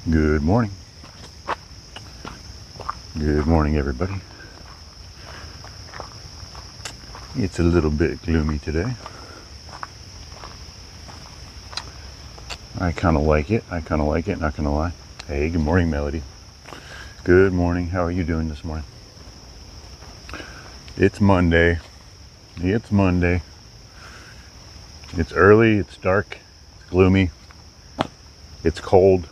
Good morning. Good morning, everybody. It's a little bit gloomy today. I kind of like it. Not gonna lie. Hey, good morning, Melody. Good morning. How are you doing this morning? It's Monday. It's early, it's dark, it's gloomy, it's cold.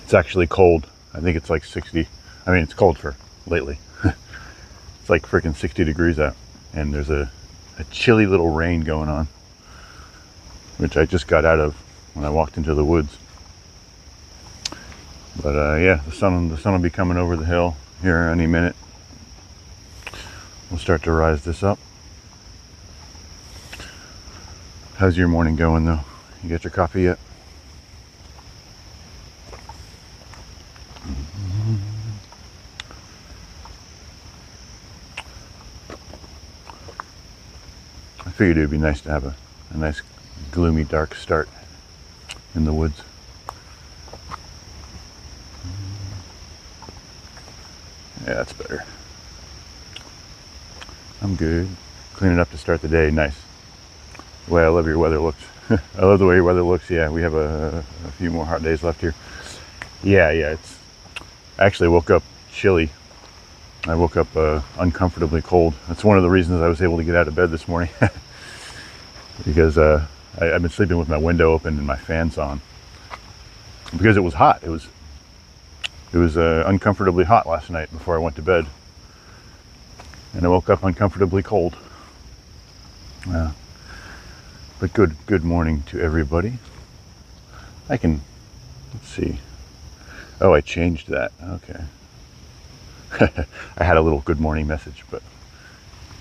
It's actually cold. I think it's like 60. I mean, it's cold for lately. It's like freaking 60 degrees out. And there's a chilly little rain going on, which I just got out of when I walked into the woods. But yeah, the sun will be coming over the hill here any minute. We'll start to rise this up. How's your morning going though? You got your coffee yet? I figured it would be nice to have a nice gloomy dark start in the woods. Yeah, that's better. I'm good. Cleaning up to start the day. Nice. Well, I love your weather looks. I love the way your weather looks. Yeah, we have a few more hot days left here. Yeah, it's... I actually woke up chilly. I woke up uncomfortably cold. That's one of the reasons I was able to get out of bed this morning. Because I've been sleeping with my window open and my fans on. Because it was hot. It was uncomfortably hot last night before I went to bed. And I woke up uncomfortably cold. But good morning to everybody. Let's see. Oh, I changed that. Okay. I had a little good morning message, but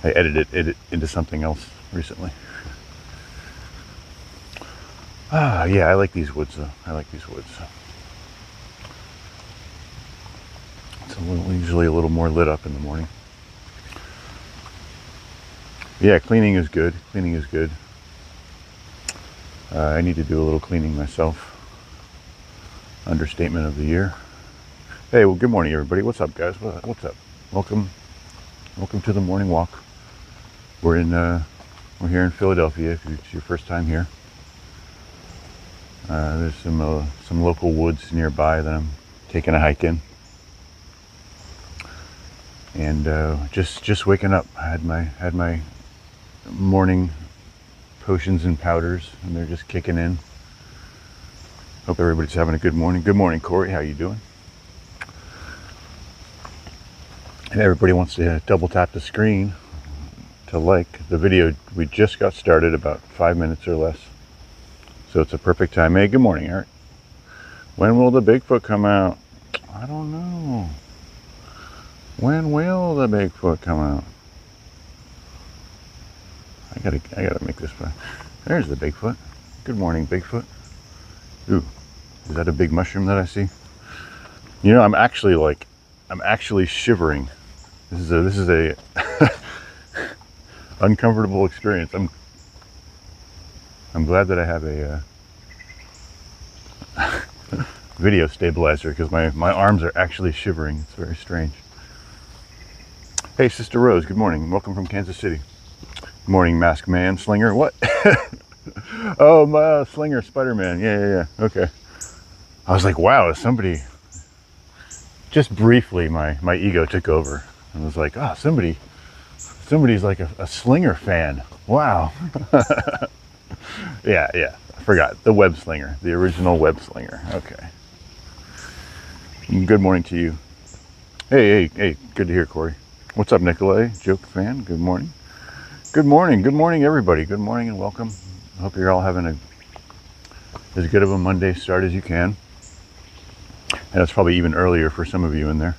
I edited it into something else recently. Yeah, I like these woods though. It's usually a little more lit up in the morning. Yeah, cleaning is good. I need to do a little cleaning myself. Understatement of the year. Hey, well, good morning, everybody. What's up, guys? What's up? Welcome to the morning walk. We're here in Philadelphia. If it's your first time here, there's some local woods nearby that I'm taking a hike in. And just waking up. I had my morning potions and powders, and they're just kicking in. Hope everybody's having a good morning. Good morning, Corey. How you doing? And everybody wants to double tap the screen to like the video. We just got started about 5 minutes or less, so it's a perfect time. Hey, good morning, Eric. When will the Bigfoot come out? I don't know. When will the Bigfoot come out? I gotta make this fun. There's the Bigfoot. Good morning, Bigfoot. Ooh, is that a big mushroom that I see? You know, I'm actually shivering. This is a uncomfortable experience. I'm glad that I have a video stabilizer, because my arms are actually shivering. It's very strange. Hey, Sister Rose. Good morning. Welcome from Kansas City. Good morning, Masked Man, Slinger. What? Oh, Slinger, Spider-Man. Yeah. Okay. I was like, wow, somebody... Just briefly, my ego took over. I was like, oh, somebody's like a Slinger fan. Wow. Yeah. I forgot. The web slinger. The original web slinger. Okay. Good morning to you. Hey. Good to hear, Corey. What's up, Nikolai? Joke fan. Good morning. Good morning, everybody. Good morning and welcome. I hope you're all having as good of a Monday start as you can. And it's probably even earlier for some of you in there.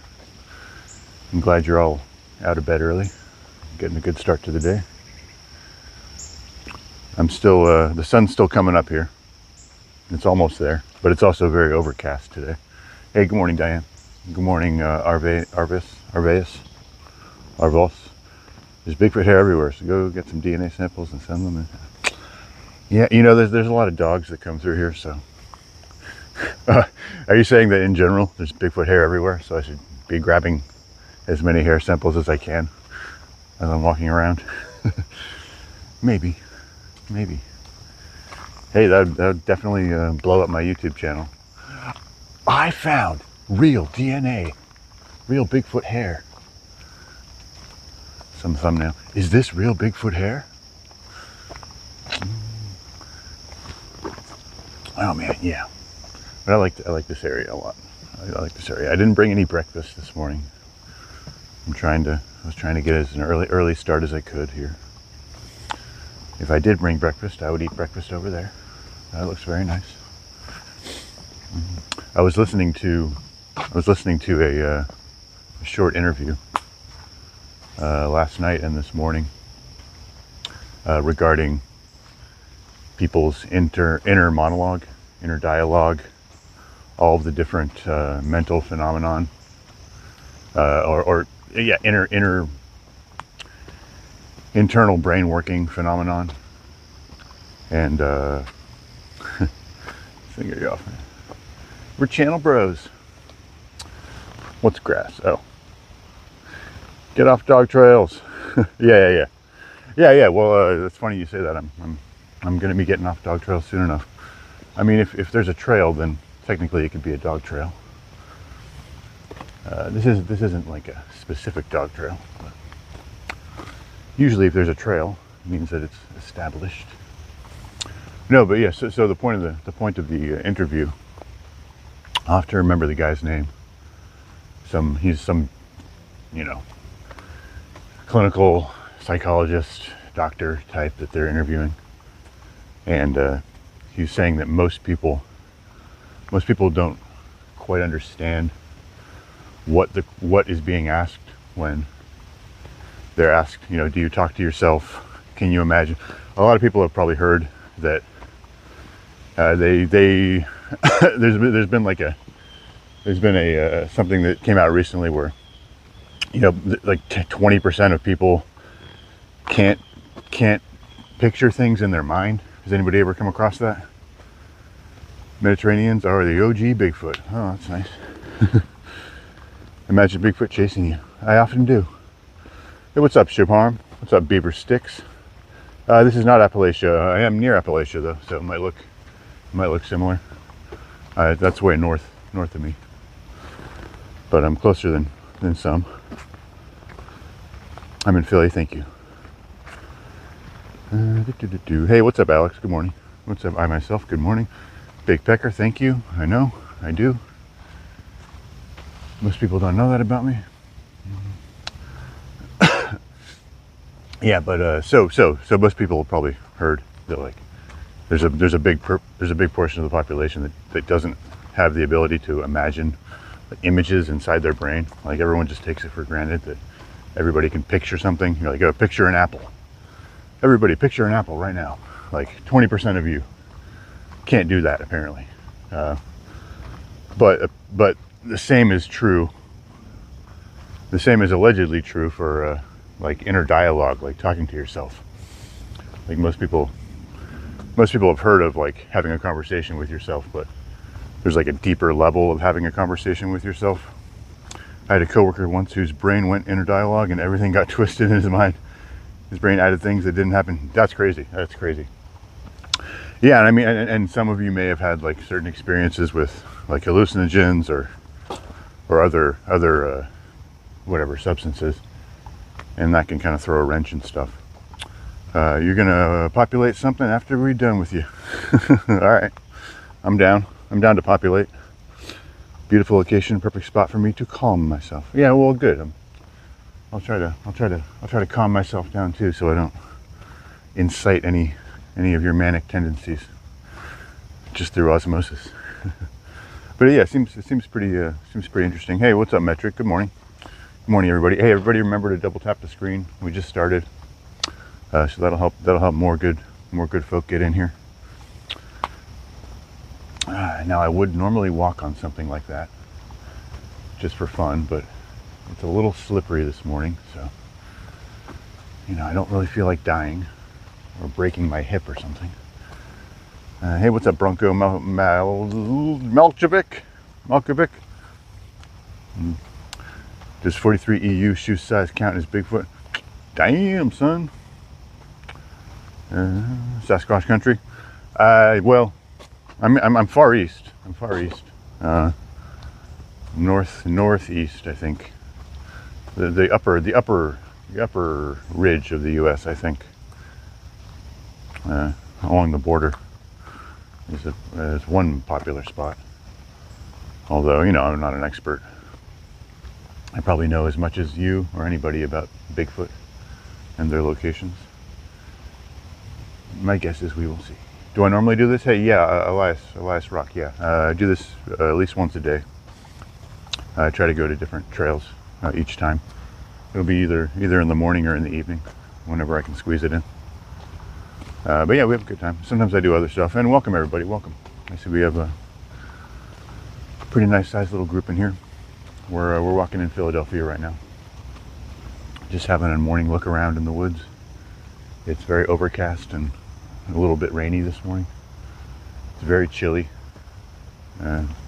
I'm glad you're all out of bed early, getting a good start to the day. I'm still, the sun's still coming up here. It's almost there, but it's also very overcast today. Hey, good morning, Diane. Good morning, Arvos. There's Bigfoot hair everywhere, so go get some DNA samples and send them in. Yeah, you know, there's a lot of dogs that come through here, so Are you saying that in general there's Bigfoot hair everywhere, so I should be grabbing as many hair samples as I can as I'm walking around? Maybe. Hey, that would definitely blow up my YouTube channel. I found real DNA, real Bigfoot hair. Some thumbnail. Is this real Bigfoot hair? Oh man, yeah. But I like this area a lot. I like this area. I didn't bring any breakfast this morning. I was trying to get as an early start as I could here. If I did bring breakfast, I would eat breakfast over there. That looks very nice. I was listening to a short interview last night and this morning regarding people's inner monologue, inner dialogue, all of the different mental phenomenon, internal brain working phenomenon, and finger you off. We're channel bros. What's grass? Oh, get off dog trails. Yeah. Well, it's funny you say that. I'm going to be getting off dog trails soon enough. I mean, if there's a trail, then technically it could be a dog trail. This isn't like a specific dog trail, but usually if there's a trail, it means that it's established. No, but yeah. So the point of the interview, I'll have to remember the guy's name. He's some, clinical psychologist, doctor type that they're interviewing, and he's saying that most people don't quite understand what is being asked when they're asked, do you talk to yourself? Can you imagine? A lot of people have probably heard that there's been a something that came out recently where like 20% of people can't picture things in their mind. Has anybody ever come across that? Mediterraneans are the OG Bigfoot. Oh, that's nice. Imagine Bigfoot chasing you. I often do. Hey, what's up, Shubharm? What's up, Beaver Sticks? This is not Appalachia. I am near Appalachia though, so it might look similar. That's way north of me, but I'm closer than some. I'm in Philly. Thank you. Hey, what's up, Alex? Good morning. What's up, I myself? Good morning. Big Pecker. Thank you. I know. I do. Most people don't know that about me. Yeah, but so most people have probably heard that like there's a big portion of the population that doesn't have the ability to imagine images inside their brain. Like everyone just takes it for granted that everybody can picture something. Like, go picture an apple. Everybody picture an apple right now. Like 20% of you can't do that apparently. But the same is true. The same is allegedly true for like inner dialogue, like talking to yourself. Like most people have heard of like having a conversation with yourself, but there's like a deeper level of having a conversation with yourself. I had a coworker once whose brain went inner dialogue and everything got twisted in his mind. His brain added things that didn't happen. That's crazy. Yeah, and I mean, and some of you may have had like certain experiences with like hallucinogens or other whatever substances, and that can kind of throw a wrench and stuff. You're gonna populate something after we're done with you. All right, I'm down to populate. Beautiful location, perfect spot for me to calm myself. Yeah, well, good. I'll try to calm myself down too, so I don't incite any of your manic tendencies just through osmosis. But yeah, it seems pretty interesting. Hey, what's up, Metric? Good morning. Good morning, everybody. Hey, everybody, remember to double tap the screen. We just started, so that'll help more good folk get in here. Now, I would normally walk on something like that just for fun, but it's a little slippery this morning, so I don't really feel like dying or breaking my hip or something. Hey, what's up, Bronco Malkovic? Malkovic? Does 43 EU shoe size count as Bigfoot? Damn, son. Sasquatch country. Well, I'm far east. I'm far east. Northeast, I think. The upper ridge of the U.S. I think. Along the border is one popular spot. Although, you know, I'm not an expert. I probably know as much as you or anybody about Bigfoot and their locations. My guess is we will see. Do I normally do this? Hey, yeah, Elias Rock, yeah. I do this at least once a day. I try to go to different trails each time. It'll be either in the morning or in the evening, whenever I can squeeze it in. But yeah, we have a good time. Sometimes I do other stuff. And welcome, everybody, welcome. I see we have a pretty nice sized little group in here. We're walking in Philadelphia right now. Just having a morning look around in the woods. It's very overcast and a little bit rainy this morning. It's very chilly.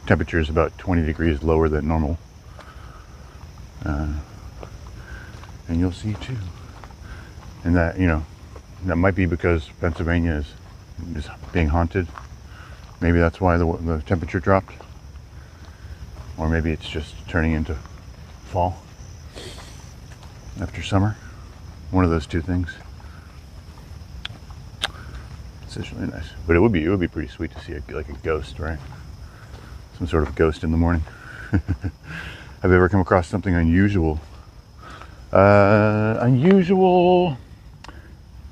Temperature is about 20 degrees lower than normal. And you'll see too. And that, you know, that might be because Pennsylvania is being haunted. Maybe that's why the temperature dropped. Or maybe it's just turning into fall after summer. One of those two things. It's just really nice. But it would be pretty sweet to see like a ghost, right? Some sort of ghost in the morning. Have you ever come across something unusual? Unusual.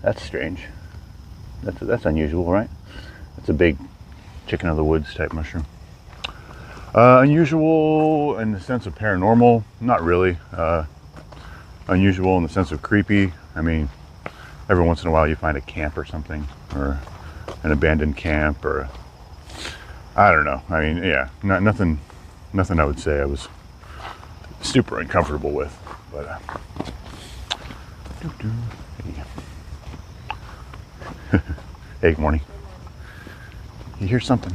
That's strange. That's unusual, right? That's a big chicken of the woods type mushroom. Unusual in the sense of paranormal, not really. Unusual in the sense of creepy. I mean, every once in a while you find a camp or something, or an abandoned camp, or I don't know. I mean, yeah, nothing I would say I was super uncomfortable with, but hey, good morning. You hear something?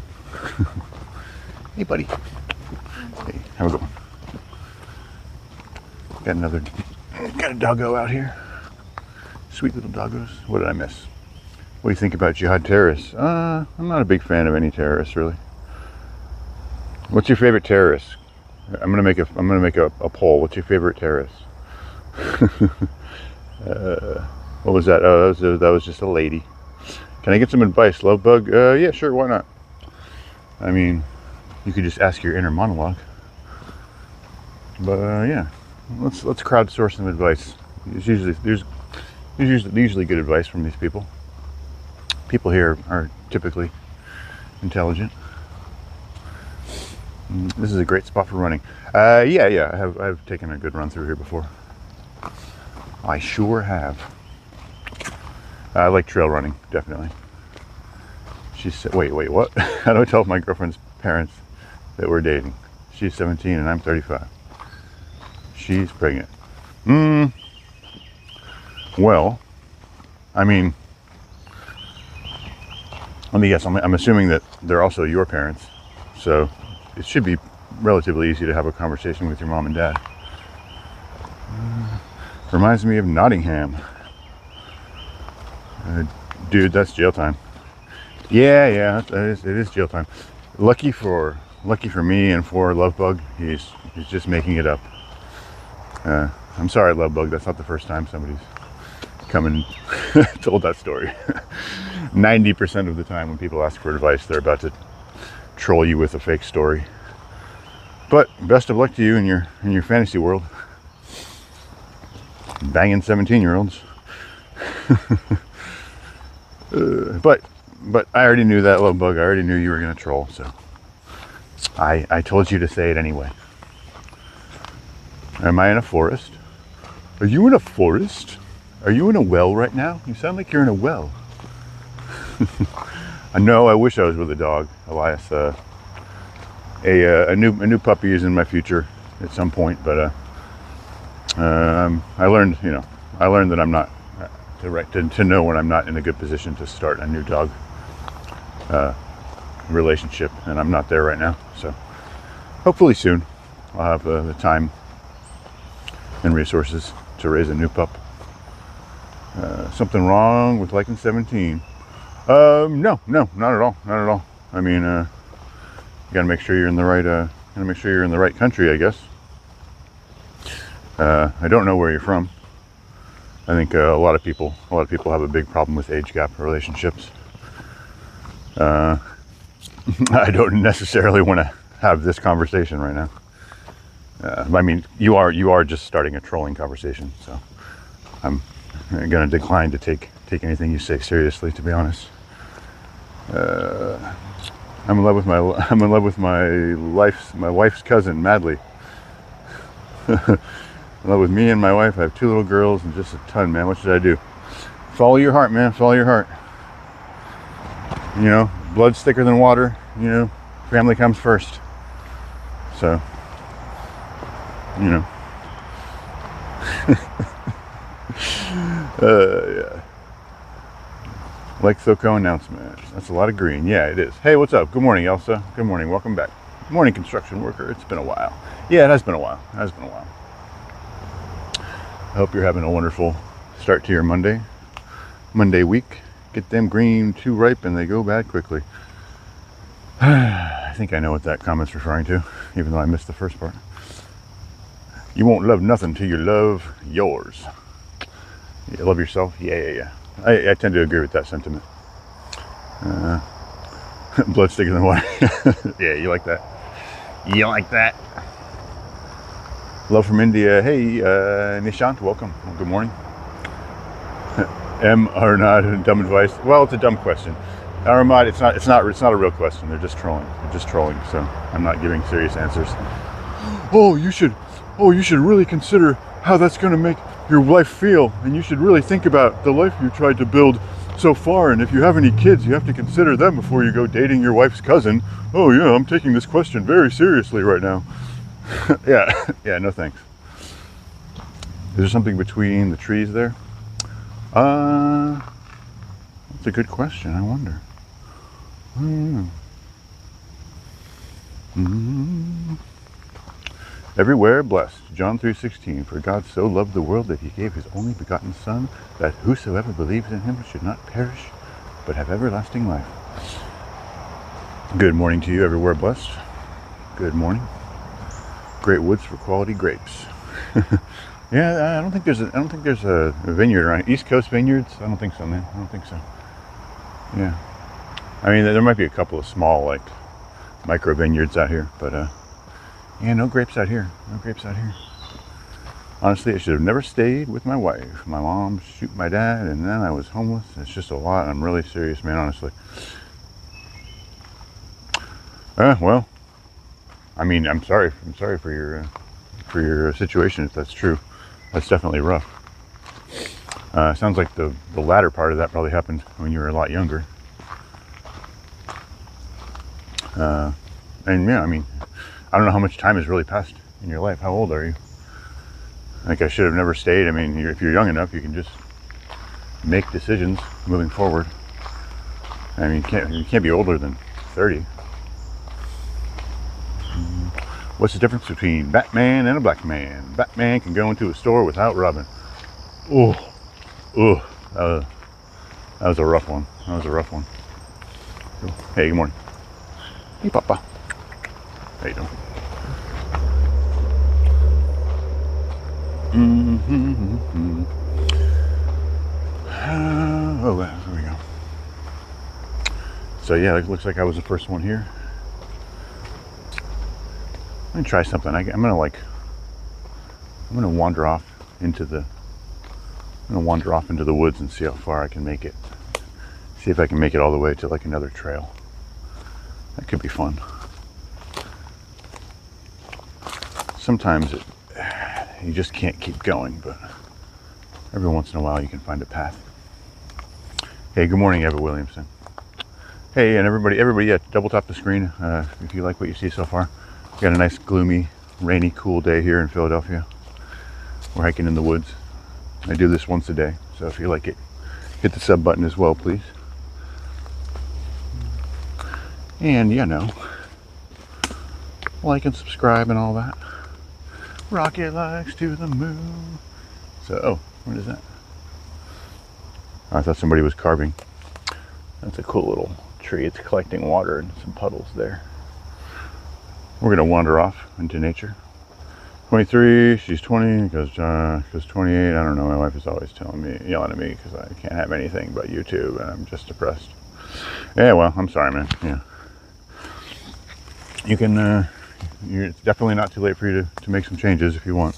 Hey, buddy. Hey, how we going? Got a doggo out here. Sweet little doggos. What did I miss? What do you think about jihad terrorists? I'm not a big fan of any terrorists, really. What's your favorite terrorist? I'm gonna make a poll. What's your favorite terrorist? What was that? Oh, that was just a lady. Can I get some advice, love bug? Yeah, sure. Why not? I mean, you could just ask your inner monologue. But yeah, let's crowdsource some advice. There's usually good advice from these people. People here are typically intelligent. This is a great spot for running. Yeah. I've taken a good run through here before. I sure have. I like trail running, definitely. She said, wait, what? How do I tell my girlfriend's parents that we're dating? She's 17 and I'm 35. She's pregnant. Well, I mean, let me guess. I'm assuming that they're also your parents, so it should be relatively easy to have a conversation with your mom and dad. Reminds me of Nottingham. Dude, that's jail time. Yeah, it is jail time. Lucky for me and for Lovebug, he's just making it up. I'm sorry, Lovebug, that's not the first time somebody's come and told that story. 90% of the time when people ask for advice, they're about to troll you with a fake story. But best of luck to you in your fantasy world. Banging 17-year-olds. But I already knew that, Lovebug. I already knew you were going to troll, so I told you to say it anyway. Am I in a forest? Are you in a forest? Are you in a well right now? You sound like you're in a well. I know. I wish I was with a dog, Elias. A new puppy is in my future at some point, but I learned that I'm not to know when I'm not in a good position to start a new dog. relationship, and I'm not there right now. So hopefully soon I'll have the time and resources to raise a new pup. Something wrong with liking 17? No, not at all, not at all. I mean, you gotta make sure you're in the right, country, I guess. I don't know where you're from. I think a lot of people have a big problem with age gap relationships. I don't necessarily want to have this conversation right now. I mean, you are just starting a trolling conversation, so I'm going to decline to take anything you say seriously, to be honest. I'm in love with my wife's cousin madly. In love with me and my wife. I have 2 little girls and just a ton, man. What should I do? Follow your heart, man. Follow your heart. You know, blood's thicker than water. You know, family comes first. So, you know. Yeah. Like Thoko announcement. That's a lot of green. Yeah, it is. Hey, what's up? Good morning, Elsa. Good morning. Welcome back. Good morning, construction worker. It's been a while. Yeah, it has been a while. I hope you're having a wonderful start to your Monday week. Get them green too ripe and they go bad quickly. I think I know what that comment's referring to, even though I missed the first part. You won't love nothing till you love yours. You love yourself? Yeah. I tend to agree with that sentiment. Blood thicker than water. Yeah, you like that? You like that? Love from India. Hey, Nishant, welcome. Good morning. M or not dumb advice? Well, it's a dumb question. Aramad, it's not a real question. They're just trolling. So I'm not giving serious answers. Oh, you should really consider how that's going to make your wife feel, and you should really think about the life you tried to build so far, and if you have any kids, you have to consider them before you go dating your wife's cousin. Oh yeah, I'm taking this question very seriously right now. Yeah, no thanks. Is there something between the trees there? That's a good question. I wonder. I don't know. Everywhere blessed. John 3:16. For God so loved the world that he gave his only begotten Son, that whosoever believes in him should not perish, but have everlasting life. Good morning to you, everywhere blessed. Good morning. Great woods for quality grapes. Yeah, I don't think there's a vineyard around. East Coast vineyards? I don't think so, man. I don't think so. Yeah. I mean, there might be a couple of small, like, micro vineyards out here, but yeah, no grapes out here. Honestly, I should have never stayed with my wife. My mom shoot my dad, and then I was homeless. It's just a lot. I'm really serious, man, honestly. Well, I mean, I'm sorry for your situation, if that's true. That's definitely rough. Sounds like the latter part of that probably happened when you were a lot younger. And yeah, I mean, I don't know how much time has really passed in your life. How old are you? Like, I should have never stayed. I mean, if you're young enough, you can just make decisions moving forward. I mean, you can't be older than 30. What's the difference between Batman and a black man? Batman can go into a store without robbing. Oh, that was a rough one. Hey, good morning. Hey, Papa. How you doing? Oh, there we go. So yeah, it looks like I was the first one here. Let me try something. I'm gonna wander off into the woods and see how far I can make it. See if I can make it all the way to like another trail. That could be fun. Sometimes you just can't keep going, but every once in a while you can find a path. Hey, good morning, Eva Williamson. Hey, and everybody, yeah, double tap the screen if you like what you see so far. We got a nice, gloomy, rainy, cool day here in Philadelphia. We're hiking in the woods. I do this once a day, so if you like it, hit the sub button as well, please. And, you know, like and subscribe and all that. Rocket likes to the moon. So, oh, what is that? I thought somebody was carving. That's a cool little tree. It's collecting water and some puddles there. We're gonna wander off into nature. 23, she's 20, goes 28. I don't know, my wife is always yelling at me because I can't have anything but YouTube and I'm just depressed. Yeah, well, I'm sorry, man. Yeah. You can, it's definitely not too late for you to make some changes if you want.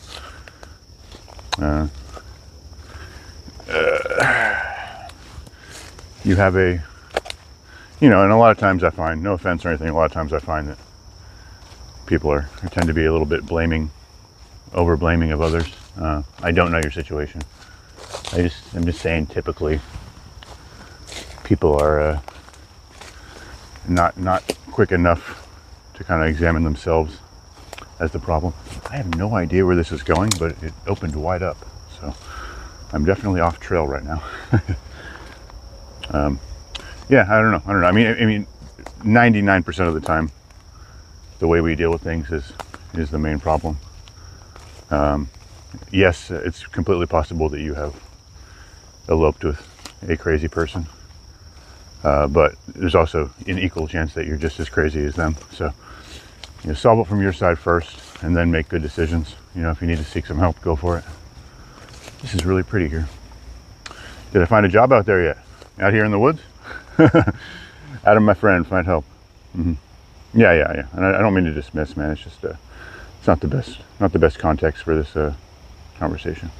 You have a, you know, and a lot of times I find, no offense or anything, a lot of times I find that people tend to be a little bit over blaming of others. I don't know your situation. I'm just saying typically people are not quick enough to kind of examine themselves as the problem. I have no idea where this is going, but it opened wide up. So I'm definitely off trail right now. Yeah, I don't know. I mean, 99% of the time, the way we deal with things is the main problem. Yes, it's completely possible that you have eloped with a crazy person, but there's also an equal chance that you're just as crazy as them. So, you know, solve it from your side first, and then make good decisions. You know, if you need to seek some help, go for it. This is really pretty here. Did I find a job out there yet? Out here in the woods? Adam, my friend, find help. Mm-hmm. Yeah. And I don't mean to dismiss, man. It's just it's not the best context for this conversation.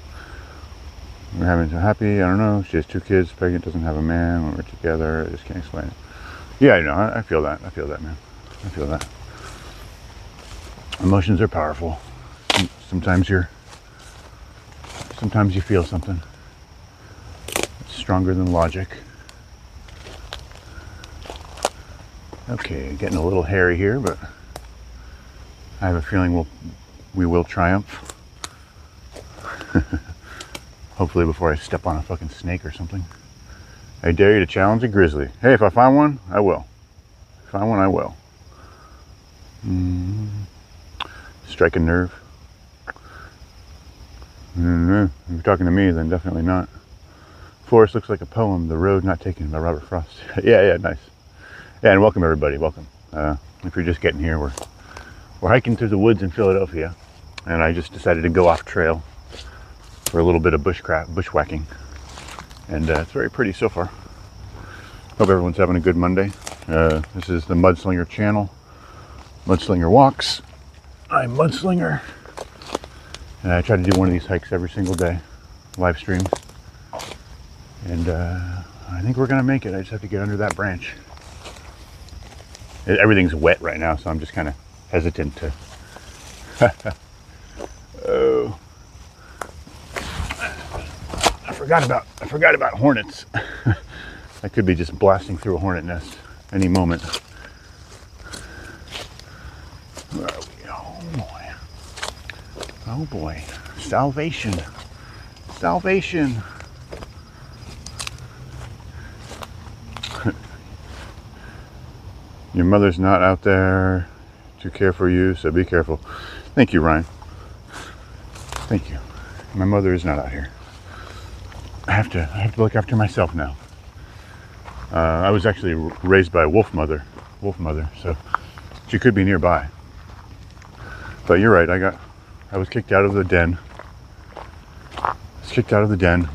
We're having so happy. I don't know. She has 2 kids. Pregnant, doesn't have a man. When we're together, I just can't explain it. Yeah, I know. I feel that. I feel that, man. I feel that. Emotions are powerful. Sometimes you feel something. It's stronger than logic. Okay, getting a little hairy here, but I have a feeling we will triumph. Hopefully before I step on a fucking snake or something. I dare you to challenge a grizzly. Hey, if I find one, I will. If I find one, I will. Strike a nerve. If you're talking to me, then definitely not. Forest looks like a poem. The Road Not Taken by Robert Frost. Yeah, nice. Yeah, and welcome everybody, welcome. If you're just getting here, we're hiking through the woods in Philadelphia, and I just decided to go off trail for a little bit of bushwhacking, and it's very pretty so far. Hope everyone's having a good Monday. This is the Mudslinger channel, Mudslinger Walks. I'm Mudslinger, and I try to do one of these hikes every single day, live streams, and I think we're gonna make it. I just have to get under that branch. Everything's wet right now, so I'm just kind of hesitant to. Oh, I forgot about hornets. I could be just blasting through a hornet nest any moment. Where are we? Oh boy! Oh boy! Salvation! Salvation! Your mother's not out there to care for you, so be careful. Thank you, Ryan. Thank you. My mother is not out here. I have to look after myself now. I was actually raised by a wolf mother, so she could be nearby. But you're right. I was kicked out of the den.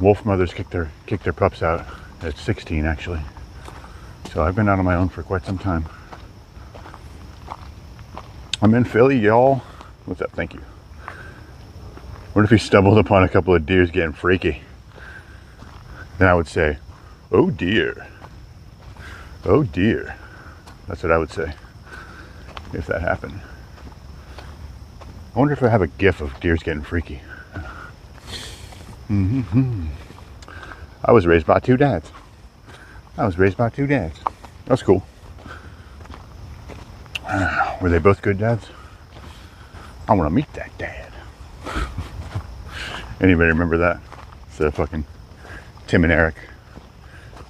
Wolf mothers kick their pups out at 16, actually. So I've been out on my own for quite some time. I'm in Philly, y'all. What's up? Thank you. What if he stumbled upon a couple of deers getting freaky? Then I would say, oh dear. Oh dear. That's what I would say if that happened. I wonder if I have a gif of deers getting freaky. I was raised by 2 dads. That's cool. Were they both good dads? I want to meet that dad. Anybody remember that? It's a fucking Tim and Eric.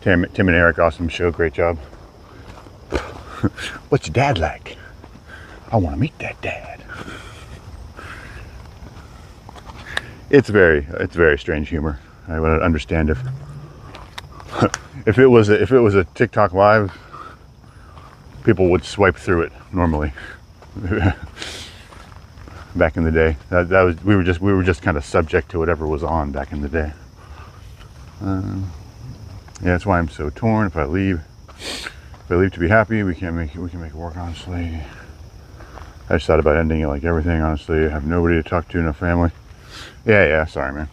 Tim and Eric, awesome show, great job. What's your dad like? I want to meet that dad. It's very strange humor. I would understand if if it was a TikTok live, people would swipe through it normally. Back in the day, that was we were just kind of subject to whatever was on back in the day. Yeah, that's why I'm so torn. If I leave to be happy, we can make it work. Honestly, I just thought about ending it like everything. Honestly, I have nobody to talk to, no family. Yeah. Sorry, man.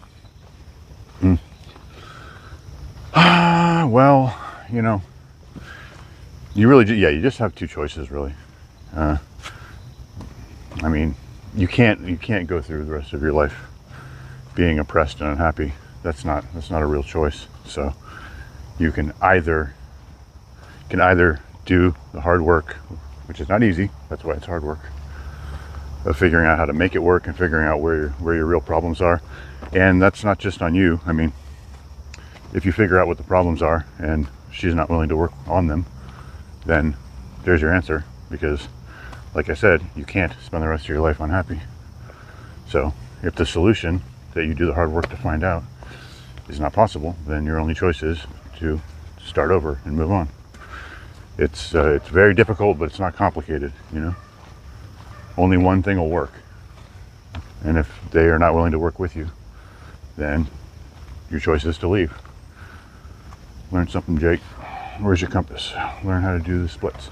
Well, you know, you really do. Yeah, you just have two choices, really. I mean, you can't go through the rest of your life being oppressed and unhappy. That's not a real choice. So you can either do the hard work, which is not easy. That's why it's hard work, of figuring out how to make it work and figuring out where your real problems are. And that's not just on you. I mean, if you figure out what the problems are and she's not willing to work on them, then there's your answer. Because, like I said, you can't spend the rest of your life unhappy. So if the solution that you do the hard work to find out is not possible, then your only choice is to start over and move on. It's very difficult, but it's not complicated, you know. Only one thing will work. And if they are not willing to work with you, then your choice is to leave. Learn something, Jake. Where's your compass? Learn how to do the splits.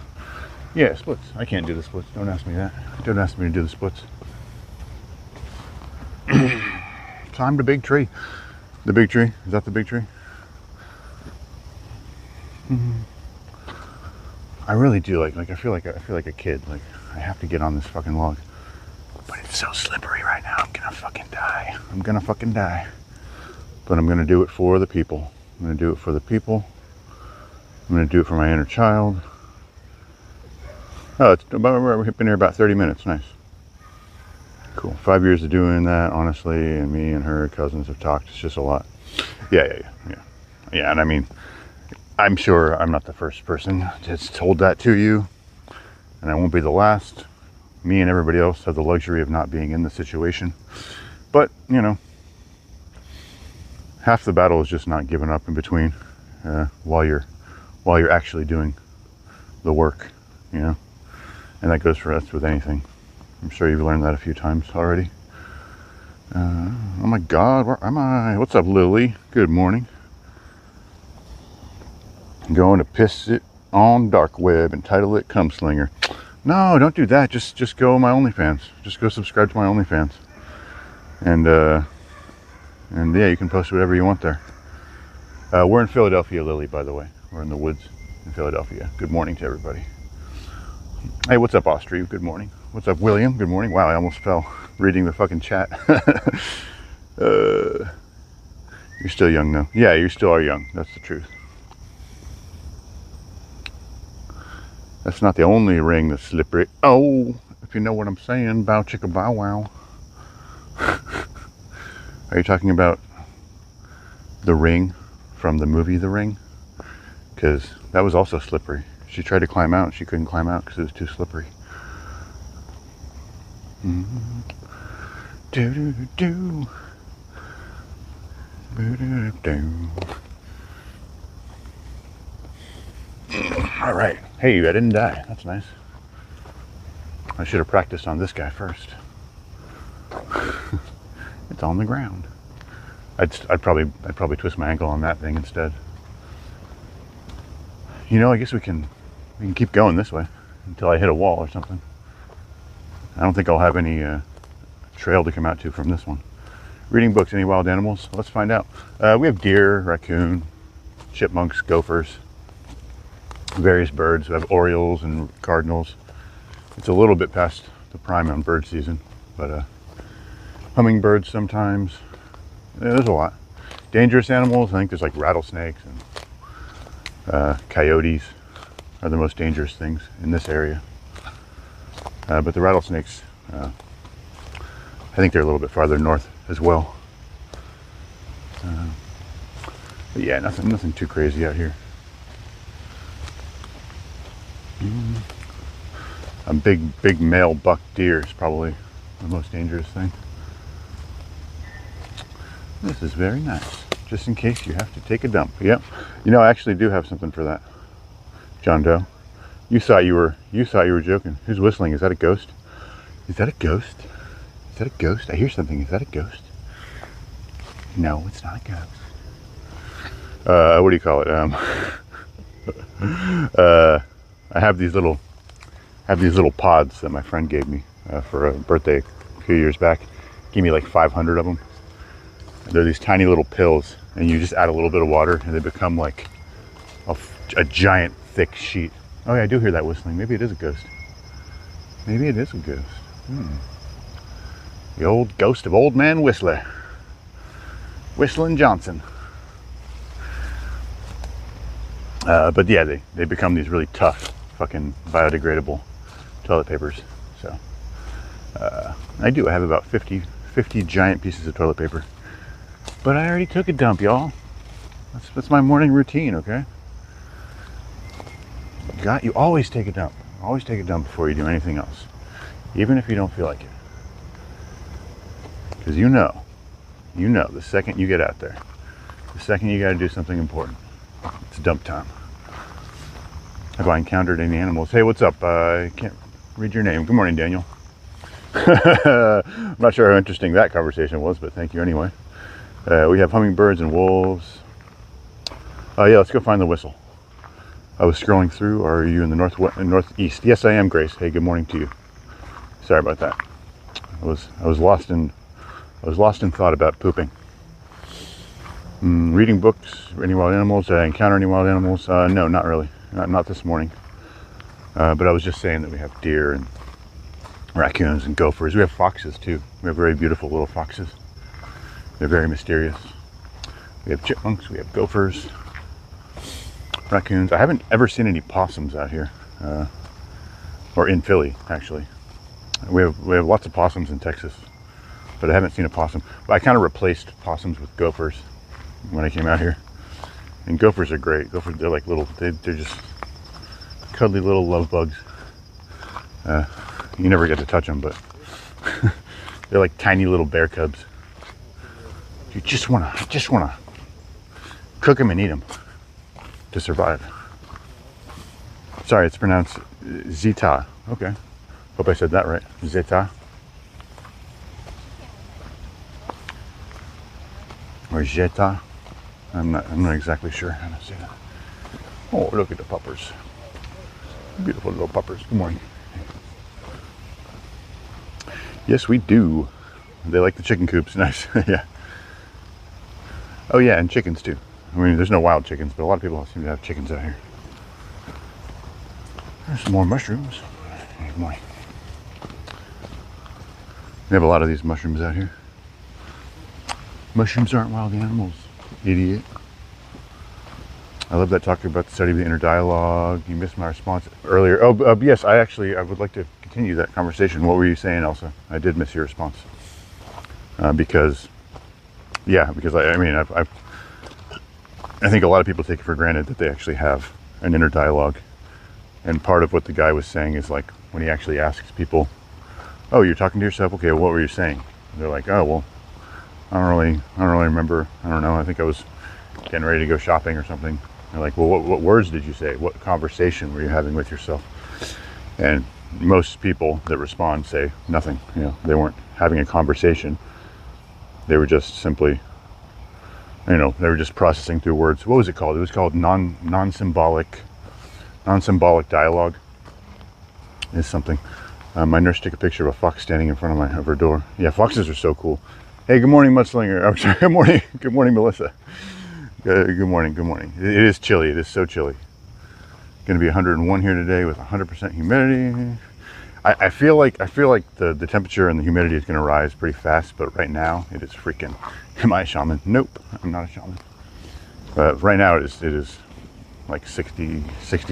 Yeah, splits. I can't do the splits. Don't ask me that. Don't ask me to do the splits. Climb the big tree. The big tree? Is that the big tree? I really do like I feel like a kid. Like I have to get on this fucking log. But it's so slippery right now. I'm gonna fucking die. But I'm gonna do it for the people. I'm gonna do it for the people. I'm gonna do it for my inner child. Oh, we've been here about 30 minutes. Nice. Cool. 5 years of doing that, honestly, and me and her cousins have talked. It's just a lot. Yeah. And I mean, I'm sure I'm not the first person that's told that to you, and I won't be the last. Me and everybody else have the luxury of not being in the situation. But, you know, half the battle is just not giving up in between while you're actually doing the work, you know. And that goes for us with anything. I'm sure you've learned that a few times already. Oh my God, where am I? What's up, Lily? Good morning. I'm going to piss it on dark web and title it Cum Slinger. No, don't do that. Just go my OnlyFans. Just go subscribe to my OnlyFans. And yeah, you can post whatever you want there. We're in Philadelphia, Lily, by the way. We're in the woods in Philadelphia. Good morning to everybody. Hey, what's up, Austria? Good morning. What's up, William? Good morning. Wow, I almost fell reading the fucking chat. You're still young, though. Yeah, you still are young. That's the truth. That's not the only ring that's slippery. Oh, if you know what I'm saying. Bow chicka bow wow. Are you talking about the ring from the movie The Ring? Because that was also slippery. She tried to climb out. She couldn't climb out because it was too slippery. Do-do-do-do. Do-do-do-do. All right. Hey, I didn't die. That's nice. I should have practiced on this guy first. It's on the ground. I'd probably twist my ankle on that thing instead. You know, I guess we can keep going this way until I hit a wall or something. I don't think I'll have any trail to come out to from this one. Reading books, any wild animals? Let's find out. We have deer, raccoon, chipmunks, gophers, various birds. We have orioles and cardinals. It's a little bit past the prime on bird season, but hummingbirds sometimes. Yeah, there's a lot. Dangerous animals, I think there's like rattlesnakes and coyotes are the most dangerous things in this area. But the rattlesnakes, I think they're a little bit farther north as well. But yeah, nothing too crazy out here. A big male buck deer is probably the most dangerous thing. This is very nice, just in case you have to take a dump. Yep. You know, I actually do have something for that, John Doe. You thought you were joking. Who's whistling? Is that a ghost? Is that a ghost? Is that a ghost? I hear something. Is that a ghost? No, it's not a ghost. What do you call it? I have these little pods that my friend gave me for a birthday a few years back. Gave me like 500 of them. They're these tiny little pills, and you just add a little bit of water, and they become like a giant thick sheet. Oh yeah, I do hear that whistling. Maybe it is a ghost. Maybe it is a ghost. The old ghost of Old Man Whistler. Whistling Johnson. But yeah, they become these really tough, fucking biodegradable toilet papers. So I have about 50 giant pieces of toilet paper. But I already took a dump, y'all. That's my morning routine, okay? You always take a dump. Always take a dump before you do anything else. Even if you don't feel like it. Because you know, the second you get out there, the second you gotta do something important, it's dump time. Have I encountered any animals? Hey, what's up? I can't read your name. Good morning, Daniel. I'm not sure how interesting that conversation was, but thank you anyway. We have hummingbirds and wolves. Yeah, let's go find the whistle. I was scrolling through. Are you in the northeast? Yes, I am, Grace. Hey, good morning to you. Sorry about that. I was lost in thought about pooping. Reading books. Any wild animals? Did I encounter any wild animals? No, not really. Not this morning. But I was just saying that we have deer and raccoons and gophers. We have foxes too. We have very beautiful little foxes. They're very mysterious. We have chipmunks. We have gophers. Raccoons. I haven't ever seen any possums out here, or in Philly actually. We have lots of possums in Texas, but I haven't seen a possum. But I kind of replaced possums with gophers when I came out here. And gophers are great. Gophers, they're like they're just cuddly little love bugs. You never get to touch them, but they're like tiny little bear cubs. You just wanna cook them and eat them to survive. Sorry, it's pronounced Zeta. Okay, hope I said that right. Zeta or Zeta. I'm not exactly sure how to say that. Oh, look at the puppers. Beautiful little puppers. Good morning. Yes, we do. They like the chicken coops. Nice. Yeah. Oh yeah, and chickens too. I mean, there's no wild chickens, but a lot of people seem to have chickens out here. There's some more mushrooms. Good morning. We have a lot of these mushrooms out here. Mushrooms aren't wild animals, idiot. I love that talking about the study of the inner dialogue. You missed my response earlier. Oh, yes, I would like to continue that conversation. What were you saying, Elsa? I did miss your response. Because I think a lot of people take it for granted that they actually have an inner dialogue. And part of what the guy was saying is like, when he actually asks people, oh, you're talking to yourself? Okay, well, what were you saying? And they're like, oh, well, I don't really remember. I don't know. I think I was getting ready to go shopping or something. They're like, well, what words did you say? What conversation were you having with yourself? And most people that respond say nothing. You know, they weren't having a conversation. They were just simply, they were just processing through words. What was it called? It was called non-symbolic dialogue. Is something. My nurse took a picture of a fox standing in front of her door. Yeah, foxes are so cool. Hey, good morning, Mudslinger. I'm sorry. Good morning, Melissa. Good morning. It is chilly. It is so chilly. Going to be 101 here today with 100% humidity. I feel like the temperature and the humidity is going to rise pretty fast, but right now it is freaking. Am I a shaman? Nope, I'm not a shaman. But right now it is like 60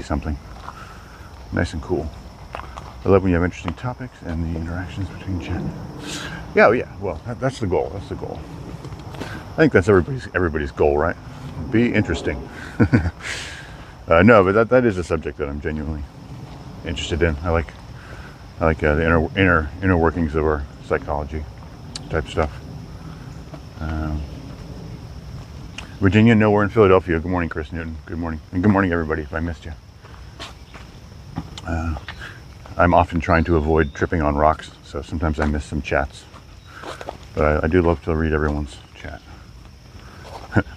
something. Nice and cool. I love when you have interesting topics and the interactions between Jen. Yeah, well, that's the goal. That's the goal. I think that's everybody's goal, right? Be interesting. No, but that is a subject that I'm genuinely interested in. I like the inner workings of our psychology type stuff. Virginia, no, we're in Philadelphia. Good morning, Chris Newton. Good morning, and good morning, everybody. If I missed you, I'm often trying to avoid tripping on rocks, so sometimes I miss some chats. But I do love to read everyone's chat.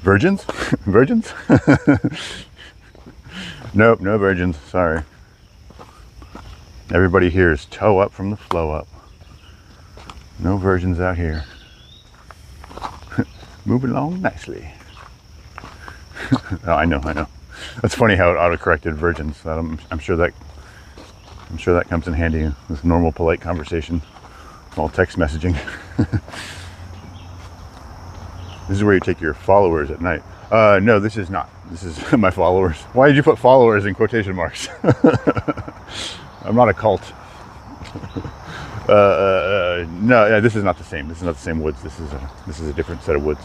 Virgins? Virgins? Nope, no virgins. Sorry. Everybody here is toe up from the flow up. No virgins out here. Moving along nicely. Oh, I know. That's funny how it auto-corrected virgins. I'm sure that comes in handy with normal, polite conversation while text messaging. This is where you take your followers at night. No, this is not. This is my followers. Why did you put followers in quotation marks? I'm not a cult. No, yeah, this is not the same. This is not the same woods. This is a different set of woods.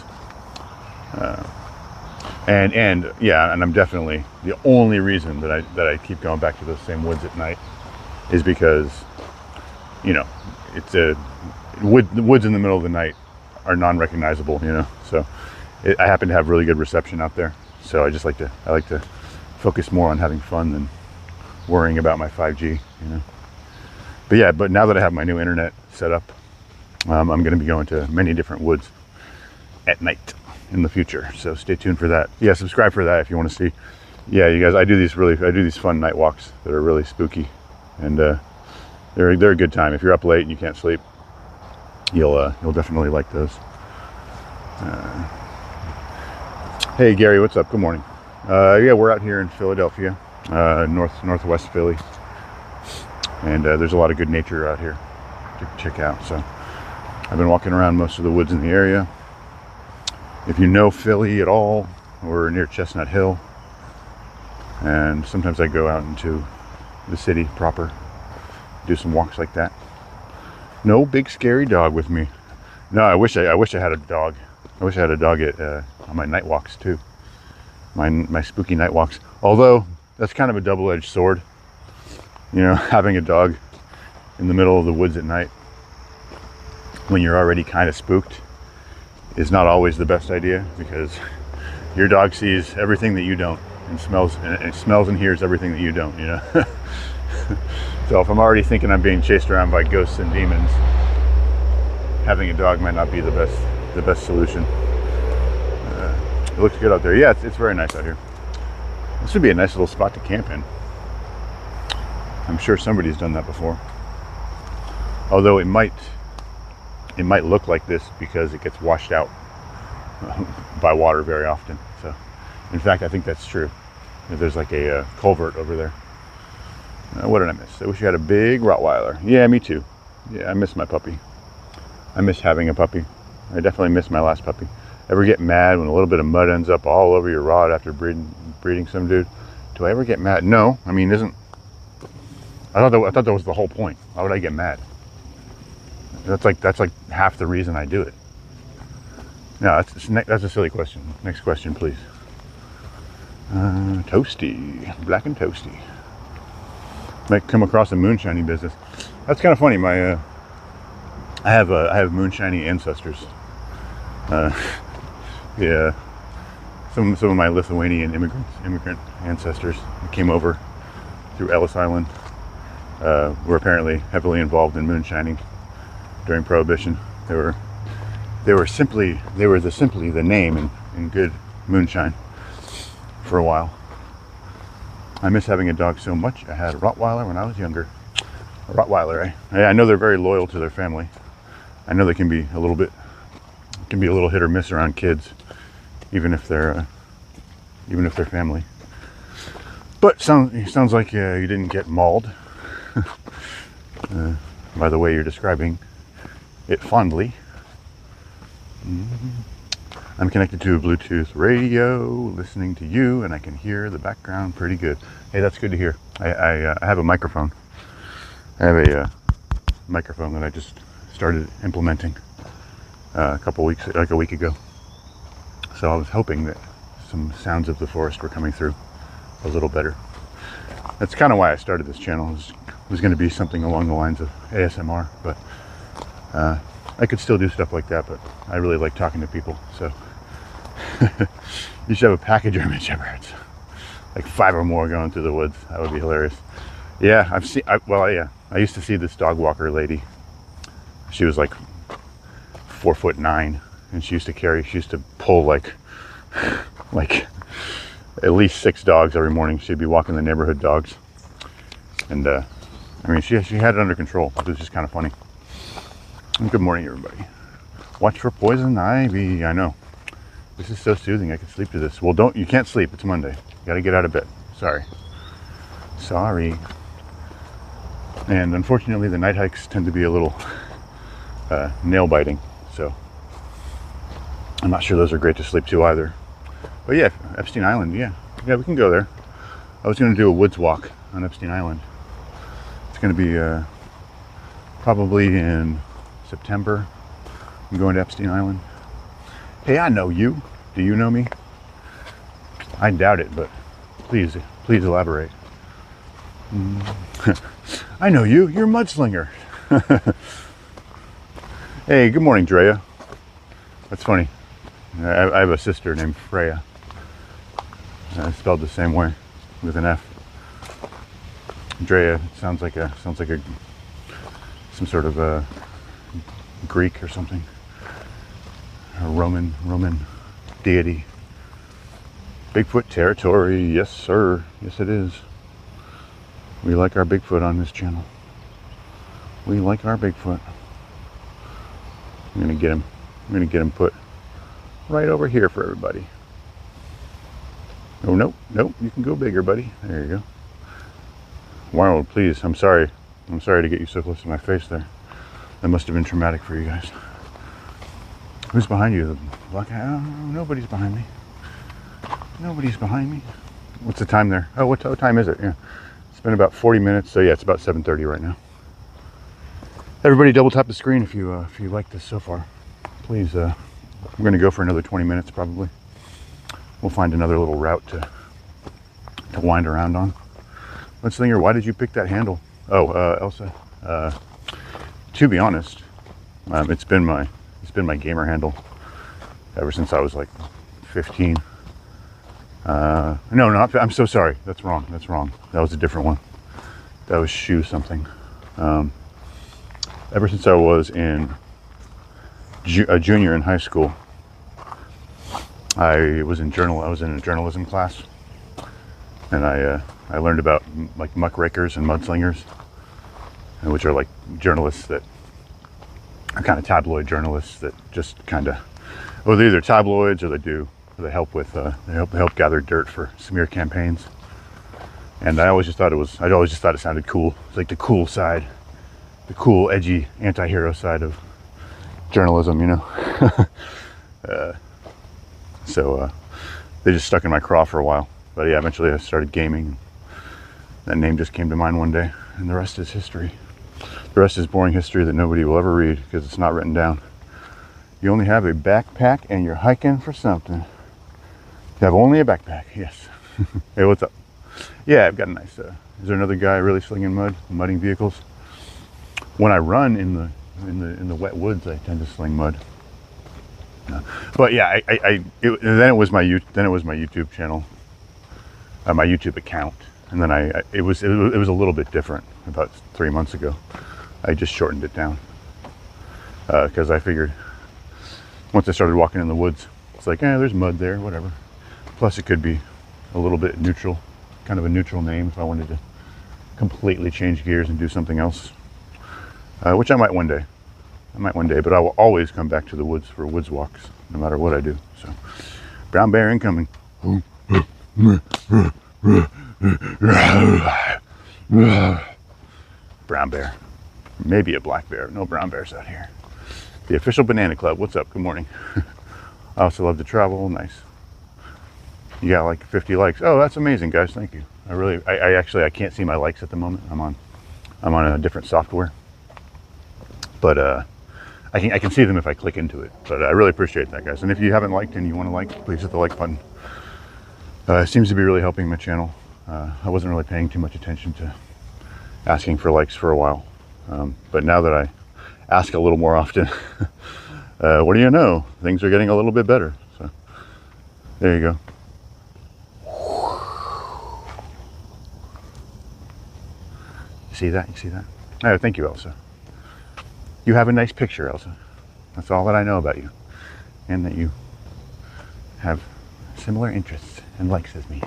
And yeah, and I'm definitely, the only reason that I keep going back to those same woods at night is because, you know, the woods in the middle of the night are non-recognizable, you know. So I happen to have really good reception out there. So I like to focus more on having fun than worrying about my 5G, you know. But yeah, but now that I have my new internet set up, I'm going to be going to many different woods at night in the future. So stay tuned for that. Yeah, subscribe for that if you want to see. Yeah, you guys, I do these fun night walks that are really spooky, and they're a good time. If you're up late and you can't sleep, you'll definitely like those. Hey Gary, what's up? Good morning. Yeah, we're out here in Philadelphia, northwest Philly, and there's a lot of good nature out here to check out. So I've been walking around most of the woods in the area. If you know Philly at all, we're near Chestnut Hill, and sometimes I go out into the city proper, do some walks like that. No big scary dog with me. No, I wish I had a dog. I wish I had a dog on my night walks too. My spooky night walks. Although that's kind of a double-edged sword, you know, having a dog in the middle of the woods at night when you're already kind of spooked is not always the best idea, because your dog sees everything that you don't, and smells and hears everything that you don't, you know. So if I'm already thinking I'm being chased around by ghosts and demons, having a dog might not be the best solution. It looks good out there. Yeah, it's very nice out here. This would be a nice little spot to camp in. I'm sure somebody's done that before. Although it might look like this because it gets washed out by water very often. So, in fact, I think that's true. There's like a culvert over there. What did I miss? I wish you had a big Rottweiler. Yeah, me too. Yeah, I miss my puppy. I miss having a puppy. I definitely miss my last puppy. Ever get mad when a little bit of mud ends up all over your rod after breeding some dude? Do I ever get mad? No. I mean, I thought that was the whole point. Why would I get mad? That's like half the reason I do it. No, that's a silly question. Next question, please. Toasty, black and toasty. Might come across a moonshining business. That's kind of funny. I have moonshiny ancestors. Yeah, some of my Lithuanian immigrant ancestors came over through Ellis Island. Were apparently heavily involved in moonshining during Prohibition. They were simply the name in good moonshine for a while. I miss having a dog so much. I had a Rottweiler when I was younger. A Rottweiler, eh? I know they're very loyal to their family. I know they can be a little hit or miss around kids, even if they're family. But sounds like you didn't get mauled. By the way you're describing it fondly. I'm connected to a Bluetooth radio, listening to you, and I can hear the background pretty good. Hey, that's good to hear. I have a microphone. I have a microphone that I just started implementing like a week ago. So I was hoping that some sounds of the forest were coming through a little better. That's kind of why I started this channel. It was going to be something along the lines of ASMR, but I could still do stuff like that, but I really like talking to people, so you should have a package image ever. It's like 5 or more going through the woods. That would be hilarious. Yeah, I used to see this dog walker lady. She was like 4'9", and she used to pull like at least 6 dogs every morning. She'd be walking the neighborhood dogs, and I mean, she had it under control. It was just kind of funny. And good morning, everybody. Watch for poison ivy. I know. This is so soothing. I could sleep to this. Well, you can't sleep. It's Monday. You gotta get out of bed. Sorry. And unfortunately, the night hikes tend to be a little nail biting. So I'm not sure those are great to sleep to either. But yeah, Epstein Island. Yeah, we can go there. I was gonna do a woods walk on Epstein Island. It's gonna be probably in September. I'm going to Epstein Island. Hey, I know you. Do you know me? I doubt it, but please elaborate. I know you. You're a mudslinger. Hey, good morning, Drea. That's funny. I have a sister named Freya. Spelled the same way, with an F. Drea sounds like some sort of a Greek or something. A Roman deity. Bigfoot territory, yes sir, yes it is. We like our Bigfoot on this channel. We like our Bigfoot. I'm gonna get him put right over here for everybody. Oh nope, you can go bigger, buddy. There you go. Wow, please, I'm sorry to get you so close to my face there. That must have been traumatic for you guys. Who's behind you? The black guy? Oh, nobody's behind me. Nobody's behind me. What's the time there? Oh, what time is it? Yeah, it's been about 40 minutes. So yeah, it's about 7:30 right now. Everybody, double tap the screen if you like this so far. Please. We're gonna go for another 20 minutes probably. We'll find another little route to wind around on. Let's think here. Why did you pick that handle? Oh, Elsa. To be honest, it's been my gamer handle ever since I was like 15. No, I'm so sorry. That's wrong. That was a different one. That was shoe something. Ever since I was a junior in high school, I was in a journalism class, and I learned about like muckrakers and mudslingers, which are like journalists that are kind of tabloid journalists that just kind of, well, they're either tabloids or they help gather dirt for smear campaigns. And I always just thought it sounded cool. It's like the cool side, the cool, edgy, anti-hero side of journalism, you know. So they just stuck in my craw for a while. But yeah, eventually I started gaming. That name just came to mind one day, and the rest is history. The rest is boring history that nobody will ever read because it's not written down. You only have a backpack and you're hiking for something. You have only a backpack, yes. Hey, what's up? Yeah, I've got a nice, is there another guy really slinging mudding vehicles? When I run in the wet woods, I tend to sling mud. But yeah, then it was my YouTube channel, my YouTube account, and then it was a little bit different about 3 months ago. I just shortened it down because I figured once I started walking in the woods, it's like, there's mud there, whatever. Plus, it could be a little bit neutral, kind of a neutral name if I wanted to completely change gears and do something else, which I might one day. But I will always come back to the woods for woods walks, no matter what I do. So, brown bear incoming. Brown bear. Maybe a black bear. No brown bears out here. The official banana club. What's up? Good morning. I also love to travel. Nice. You got like 50 likes. Oh, that's amazing, guys. Thank you. I can't see my likes at the moment. I'm on a different software. But I can see them if I click into it. But I really appreciate that, guys. And if you haven't liked and you want to like, please hit the like button. It seems to be really helping my channel. I wasn't really paying too much attention to asking for likes for a while. But now that I ask a little more often, what do you know? Things are getting a little bit better. So there you go. You see that? You see that? Oh, thank you, Elsa. You have a nice picture, Elsa. That's all that I know about you. And that you have similar interests and likes as me.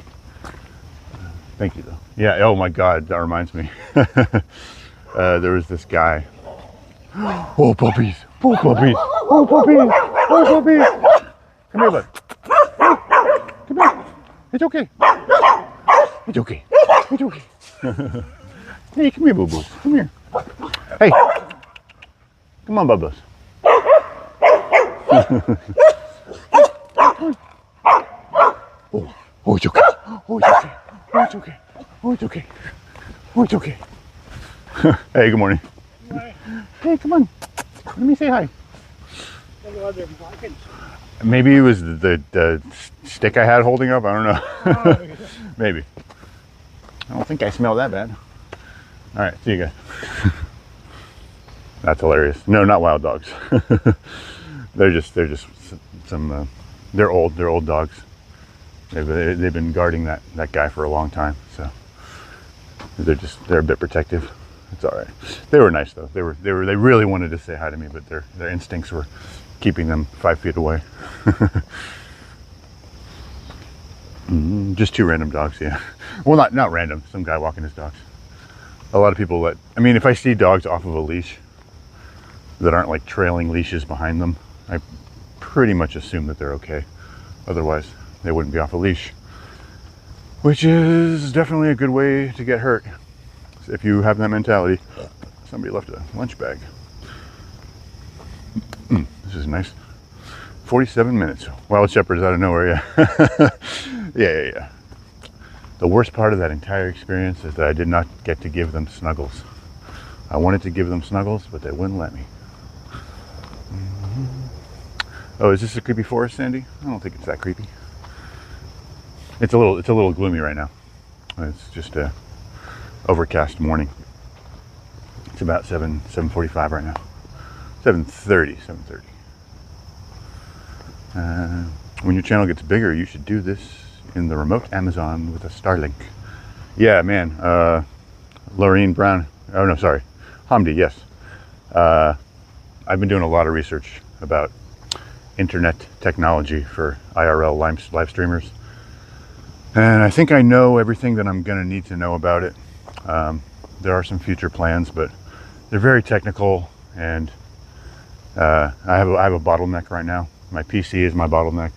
Thank you, though. Yeah, oh my God, that reminds me. There was this guy. Oh, puppies. Oh, puppies. Oh, puppies. Oh, puppies. Come here, bud. Come here. It's okay. It's okay. It's okay. Hey, come here, boo-boo. Come here. Hey. Come on, Bubbles. Oh, it's okay. Oh, it's okay. Oh, it's okay. Oh, it's okay. Oh, it's okay. Hey, good morning. Hi. Hey, come on. Let me say hi. Hello, they're barking. Maybe it was the stick I had holding up. I don't know. Oh, yeah. Maybe. I don't think I smell that bad. All right, see you guys. That's hilarious. No, not wild dogs. they're just some. They're old dogs. They've been guarding that guy for a long time, so they're a bit protective. It's all right. They were nice though. They really wanted to say hi to me, but their instincts were keeping them 5 feet away. Just two random dogs, yeah. Well, not random. Some guy walking his dogs. A lot of people if I see dogs off of a leash that aren't like trailing leashes behind them, I pretty much assume that they're okay. Otherwise, they wouldn't be off a leash, which is definitely a good way to get hurt. If you have that mentality. Somebody left a lunch bag. This is nice. 47 minutes. Wild shepherds out of nowhere, yeah. Yeah. The worst part of that entire experience is that I did not get to give them snuggles. I wanted to give them snuggles, but they wouldn't let me. Oh, is this a creepy forest, Sandy? I don't think it's that creepy. It's a little gloomy right now. It's just a overcast morning. It's about 7:45 right now. 7:30. When your channel gets bigger, you should do this in the remote Amazon with a Starlink. Yeah, man. Laureen Brown. Oh no, sorry. Hamdi. Yes. I've been doing a lot of research about internet technology for IRL live streamers. And I think I know everything that I'm going to need to know about it. There are some future plans, but they're very technical, and I have a bottleneck right now. My PC is my bottleneck.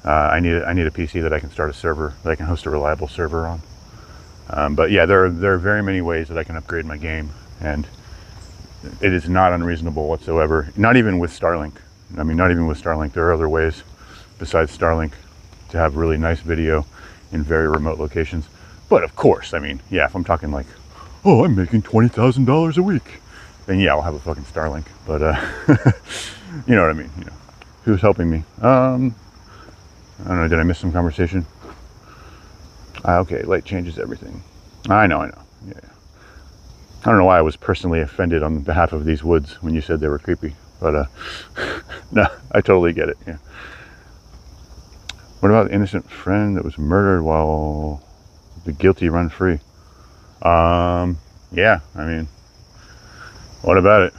I need a PC that I can start a server, that I can host a reliable server on. But yeah, there are very many ways that I can upgrade my game, and it is not unreasonable whatsoever. Not even with Starlink. Not even with Starlink. There are other ways besides Starlink to have really nice video in very remote locations. But of course, yeah, if I'm talking like, oh, I'm making $20,000 a week, then yeah, I'll have a fucking Starlink. But you know what I mean? Who's helping me? I don't know. Did I miss some conversation? Okay, light changes everything. I know. Yeah. I don't know why I was personally offended on behalf of these woods when you said they were creepy, but no, I totally get it. Yeah. What about the innocent friend that was murdered while the guilty run free? Yeah, what about it?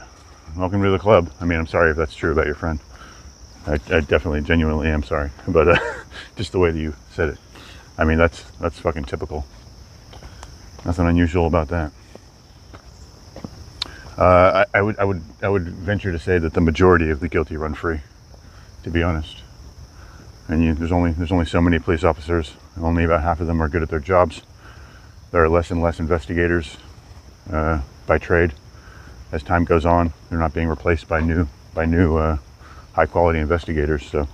Welcome to the club. I'm sorry if that's true about your friend. I definitely, genuinely am sorry, but just the way that you said it. That's fucking typical. Nothing unusual about that. I would venture to say that the majority of the guilty run free, to be honest. And there's only so many police officers. Only about half of them are good at their jobs. There are less and less investigators by trade. As time goes on, they're not being replaced by new high quality investigators. So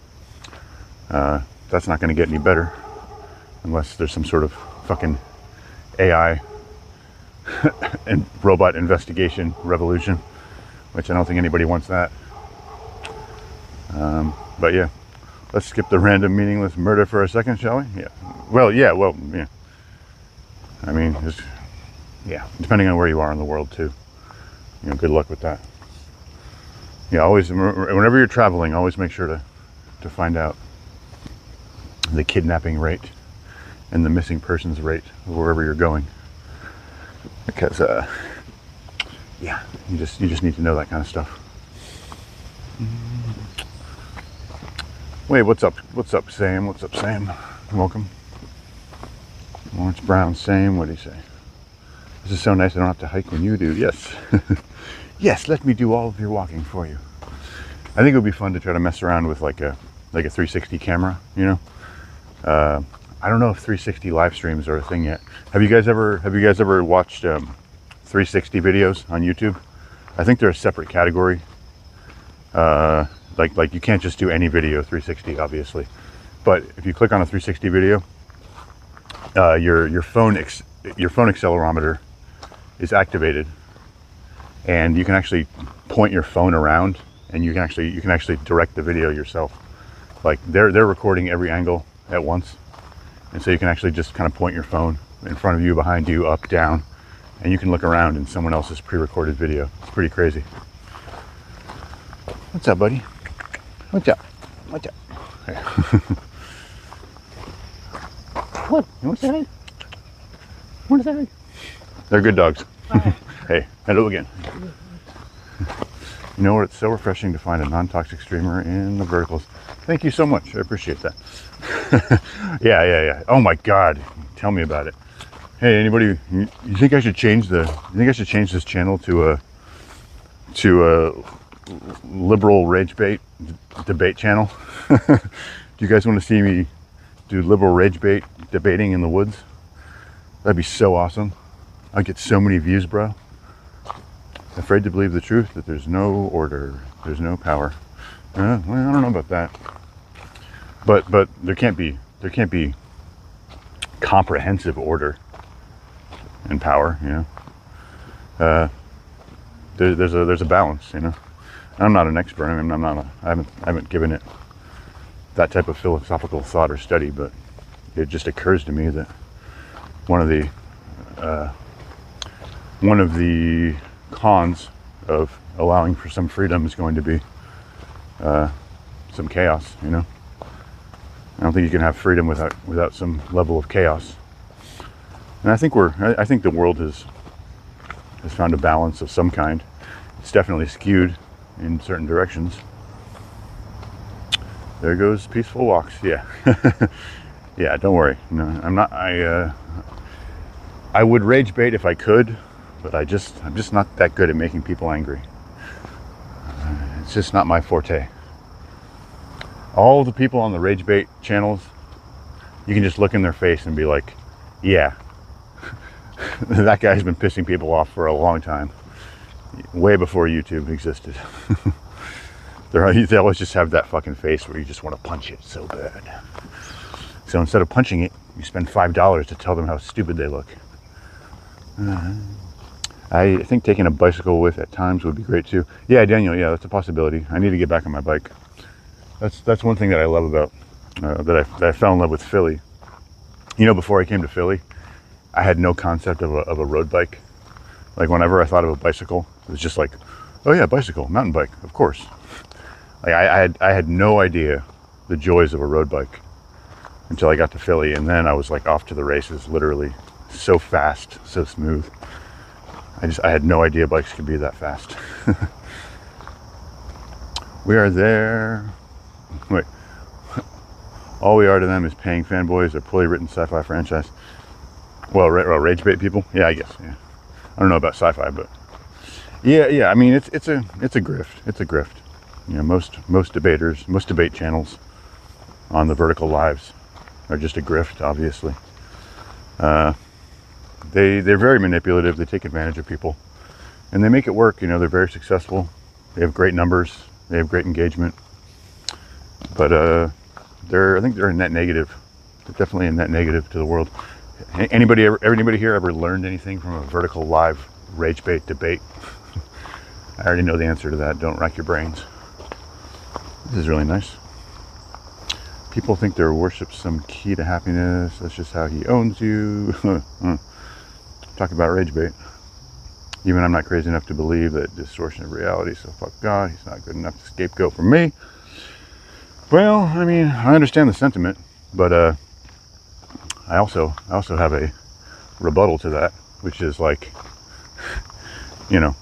that's not going to get any better unless there's some sort of fucking AI and robot investigation revolution, which I don't think anybody wants that. But yeah, let's skip the random meaningless murder for a second, shall we? Yeah. Well, yeah. I mean, yeah, depending on where you are in the world too. Good luck with that. Yeah, always, whenever you're traveling, always make sure to find out the kidnapping rate and the missing persons rate wherever you're going. Because, yeah, you just need to know that kind of stuff. Wait, what's up? What's up, Sam? What's up, Sam? Welcome. Lawrence Brown, Sam, what do you say? This is so nice, I don't have to hike when you do. Yes. Yes, let me do all of your walking for you. I think it would be fun to try to mess around with like a 360 camera, I don't know if 360 live streams are a thing yet. Have you guys ever watched 360 videos on YouTube? I think they're a separate category. Like you can't just do any video 360, obviously. But if you click on a 360 video, your phone accelerometer is activated, and you can actually point your phone around, and you can actually direct the video yourself. Like they're recording every angle at once, and so you can actually just kind of point your phone in front of you, behind you, up, down, and you can look around in someone else's pre-recorded video. It's pretty crazy. What's up, buddy? What's up? What's up? Hey. What? You want to say hi? Want to say hi? They're good dogs. Hey, hello again. You know what? It's so refreshing to find a non-toxic streamer in the verticals. Thank you so much. I appreciate that. Yeah. Oh my God. Tell me about it. Hey, anybody? You think I should change this channel to a liberal rage bait debate channel? Do you guys want to see me do liberal rage bait debating in the woods? That'd be so awesome. I'd get so many views, bro. Afraid to believe the truth that there's no order, there's no power. Well, I don't know about that. But there can't be comprehensive order and power, There's a balance, I'm not an expert. I mean, I haven't given it that type of philosophical thought or study, but it just occurs to me that one of the cons of allowing for some freedom is going to be some chaos. I don't think you can have freedom without some level of chaos. And I think the world has found a balance of some kind. It's definitely skewed in certain directions. There goes peaceful walks. Yeah. Yeah, don't worry. No, I'm not. I would rage bait if I could, but I'm just not that good at making people angry. It's just not my forte. All the people on the rage bait channels, you can just look in their face and be like, yeah, that guy's been pissing people off for a long time, way before YouTube existed. They always just have that fucking face where you just want to punch it so bad. So instead of punching it, you spend $5 to tell them how stupid they look. I think taking a bicycle with at times would be great too. Yeah, Daniel, yeah, that's a possibility. I need to get back on my bike. That's one thing that I love about, that I fell in love with Philly. Before I came to Philly, I had no concept of a road bike. Like whenever I thought of a bicycle, it was just like, oh yeah, bicycle, mountain bike, of course. Like I had no idea the joys of a road bike until I got to Philly, and then I was like off to the races, literally. So fast, so smooth. I had no idea bikes could be that fast. We are there. Wait. All we are to them is paying fanboys or poorly written sci-fi franchise. Well, rage bait people? Yeah, I guess. Yeah. I don't know about sci-fi, but yeah. I mean, it's a grift. It's a grift. Most debaters, most debate channels on the vertical lives are just a grift, obviously. They're very manipulative. They take advantage of people, and they make it work. They're very successful. They have great numbers. They have great engagement. But I think they're a net negative. They're definitely a net negative to the world. Anybody here ever learned anything from a vertical live rage bait debate? I already know the answer to that. Don't rack your brains. This is really nice. People think there worships some key to happiness. That's just how he owns you. Talk about rage bait. Even I'm not crazy enough to believe that distortion of reality, so fuck God, he's not good enough to scapegoat for me. Well, I mean, I understand the sentiment, but I also have a rebuttal to that, which is like, you know,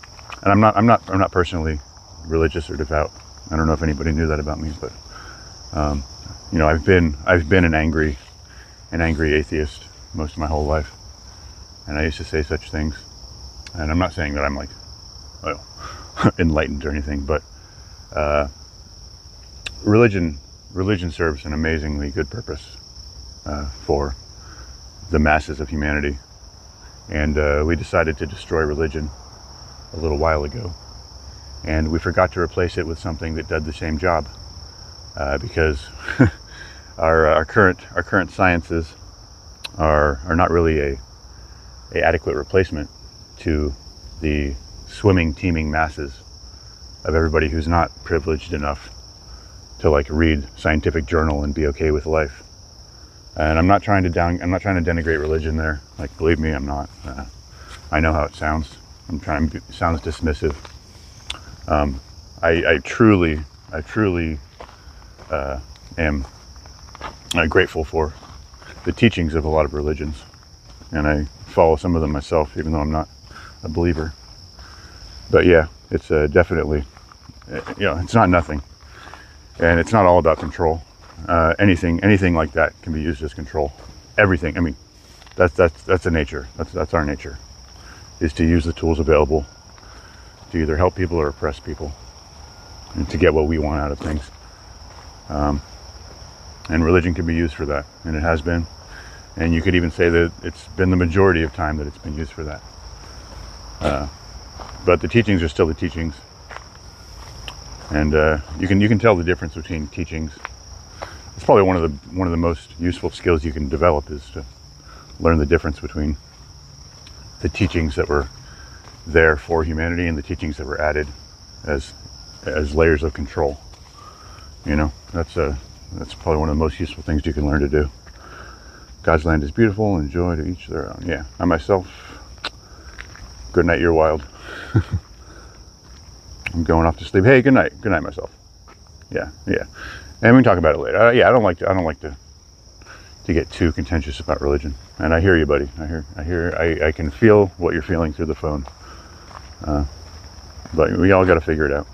and I'm not personally religious or devout. I don't know if anybody knew that about me, but you know, I've been an angry atheist most of my whole life, and I used to say such things. And I'm not saying that I'm like, well, enlightened or anything, but religion serves an amazingly good purpose for the masses of humanity. And we decided to destroy religion a little while ago, and we forgot to replace it with something that did the same job, because our current sciences are not really a adequate replacement to the swimming, teeming masses of everybody who's not privileged enough to like read scientific journal and be okay with life. And I'm not trying to denigrate religion there. Like, believe me, I'm not. I know how it sounds. It sounds dismissive. I truly am grateful for the teachings of a lot of religions, and I follow some of them myself, even though I'm not a believer. But yeah, it's definitely, you know, it's not nothing, and it's not all about control. Anything like that can be used as control. Everything. I mean, that's a nature. That's our nature, is to use the tools available to either help people or oppress people, and to get what we want out of things. And religion can be used for that, and it has been. And you could even say that it's been the majority of time that it's been used for that. But the teachings are still the teachings, and you can tell the difference between teachings. It's probably one of the most useful skills you can develop, is to learn the difference between the teachings that were there for humanity and the teachings that were added as layers of control. You know, that's probably one of the most useful things you can learn to do. God's land is beautiful, and joy to each their own. Yeah, I myself, good night, you're wild. I'm going off to sleep. Hey, good night myself. Yeah, and we can talk about it later. Yeah, I don't like to get too contentious about religion. And I hear you, buddy. I can feel what you're feeling through the phone. But we all got to figure it out.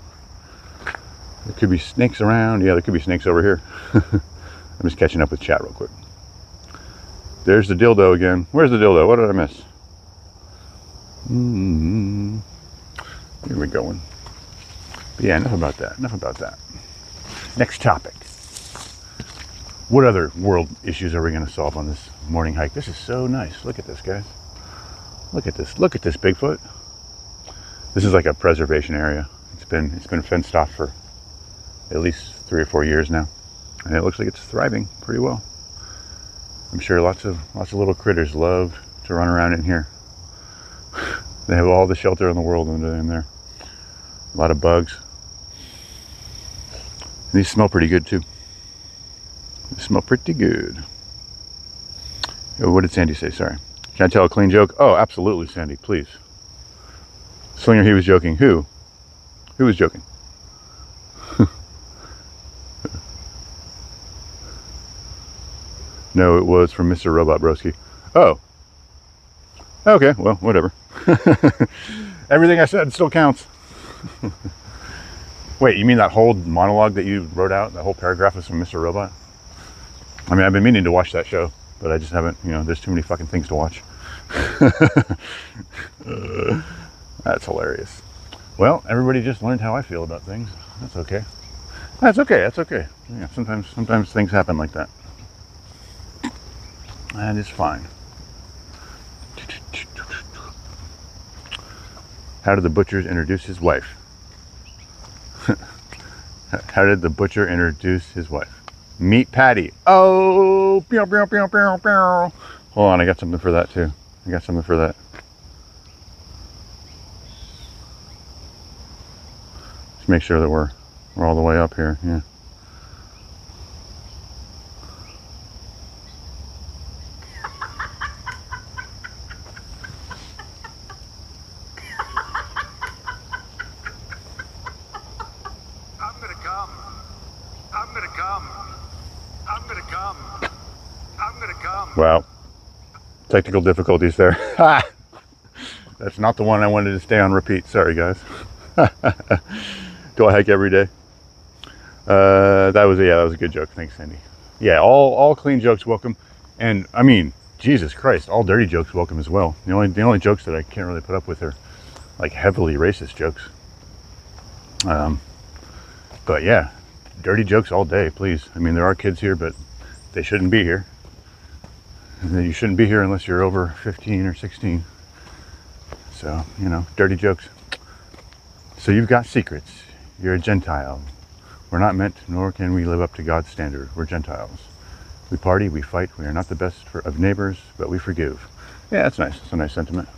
There could be snakes around. Yeah, there could be snakes over here. I'm just catching up with chat real quick. There's the dildo again. Where's the dildo? What did I miss? Here we going. But yeah, enough about that. Next topic. What other world issues are we going to solve on this morning hike? This is so nice. Look at this, guys. Look at this Bigfoot. This is like a preservation area. It's been fenced off for at least 3 or 4 years now, and it looks like it's thriving pretty well. I'm sure lots of little critters love to run around in here. They have all the shelter in the world in there. A lot of bugs. These smell pretty good too. They smell pretty good. Oh, what did Sandy say? Sorry. Can I tell a clean joke? Oh, absolutely, Sandy, please. Slinger, he was joking. Who? Who was joking? No, it was from Mr. Robot Broski. Oh. Okay, well, whatever. Everything I said still counts. Wait, you mean that whole monologue that you wrote out, that whole paragraph is from Mr. Robot? I mean, I've been meaning to watch that show, but I just haven't, there's too many fucking things to watch. That's hilarious. Well, everybody just learned how I feel about things. That's okay. That's okay. Yeah, sometimes things happen like that. That is fine. How did the butcher introduce his wife? How did the butcher introduce his wife? Meet Patty. Oh, pew, pew, pew, pew, pew. Hold on, I got something for that too. Just make sure that we're all the way up here. Yeah. Wow. Technical difficulties there. That's not the one I wanted to stay on repeat. Sorry, guys. Do I hike every day? That was a good joke. Thanks, Sandy. Yeah, all clean jokes welcome. And I mean, Jesus Christ, all dirty jokes welcome as well. The only jokes that I can't really put up with are like heavily racist jokes. But yeah, dirty jokes all day, please. I mean, there are kids here, but they shouldn't be here. You shouldn't be here unless you're over 15 or 16. So, you know, dirty jokes. So you've got secrets. You're a Gentile. We're not meant, nor can we live up to God's standard. We're Gentiles. We party, we fight. We are not the best of neighbors, but we forgive. Yeah, that's nice. That's a nice sentiment.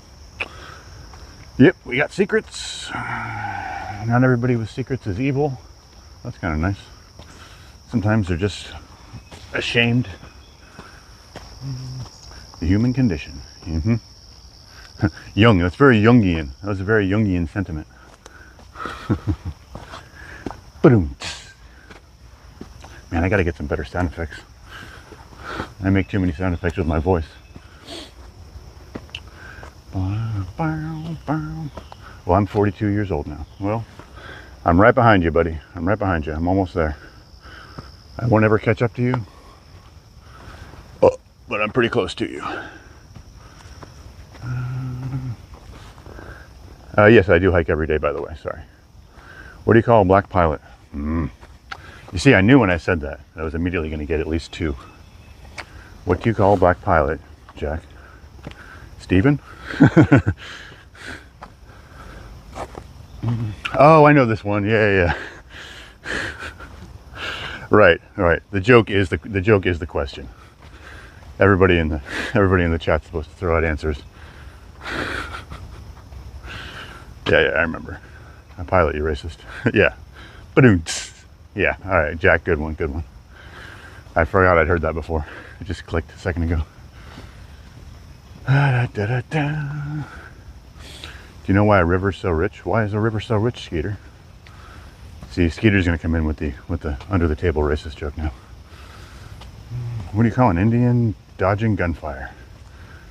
Yep, we got secrets. Not everybody with secrets is evil. That's kind of nice. Sometimes they're just ashamed. The human condition. Mm-hmm. Jung, that's very Jungian. That was a very Jungian sentiment. Boom. Man, I gotta get some better sound effects. I make too many sound effects with my voice. Well, I'm 42 years old now. Well, I'm right behind you, buddy. I'm right behind you. I'm almost there. I won't ever catch up to you. Oh, but I'm pretty close to you. Yes, I do hike every day, by the way. Sorry. What do you call a black pilot? You see, I knew when I said that I was immediately going to get at least two. What do you call a black pilot, Jack? Steven? Oh, I know this one. Yeah. Right. The joke is the question. Everybody in the chat's supposed to throw out answers. Yeah, I remember. A pilot, you racist. Yeah. Ba-doom-ts. Yeah, all right, Jack, good one. I forgot I'd heard that before. It just clicked a second ago. Do you know why a river's so rich? Why is a river so rich, Skeeter? See, Skeeter's gonna come in with the under the table racist joke now. What do you call an Indian dodging gunfire?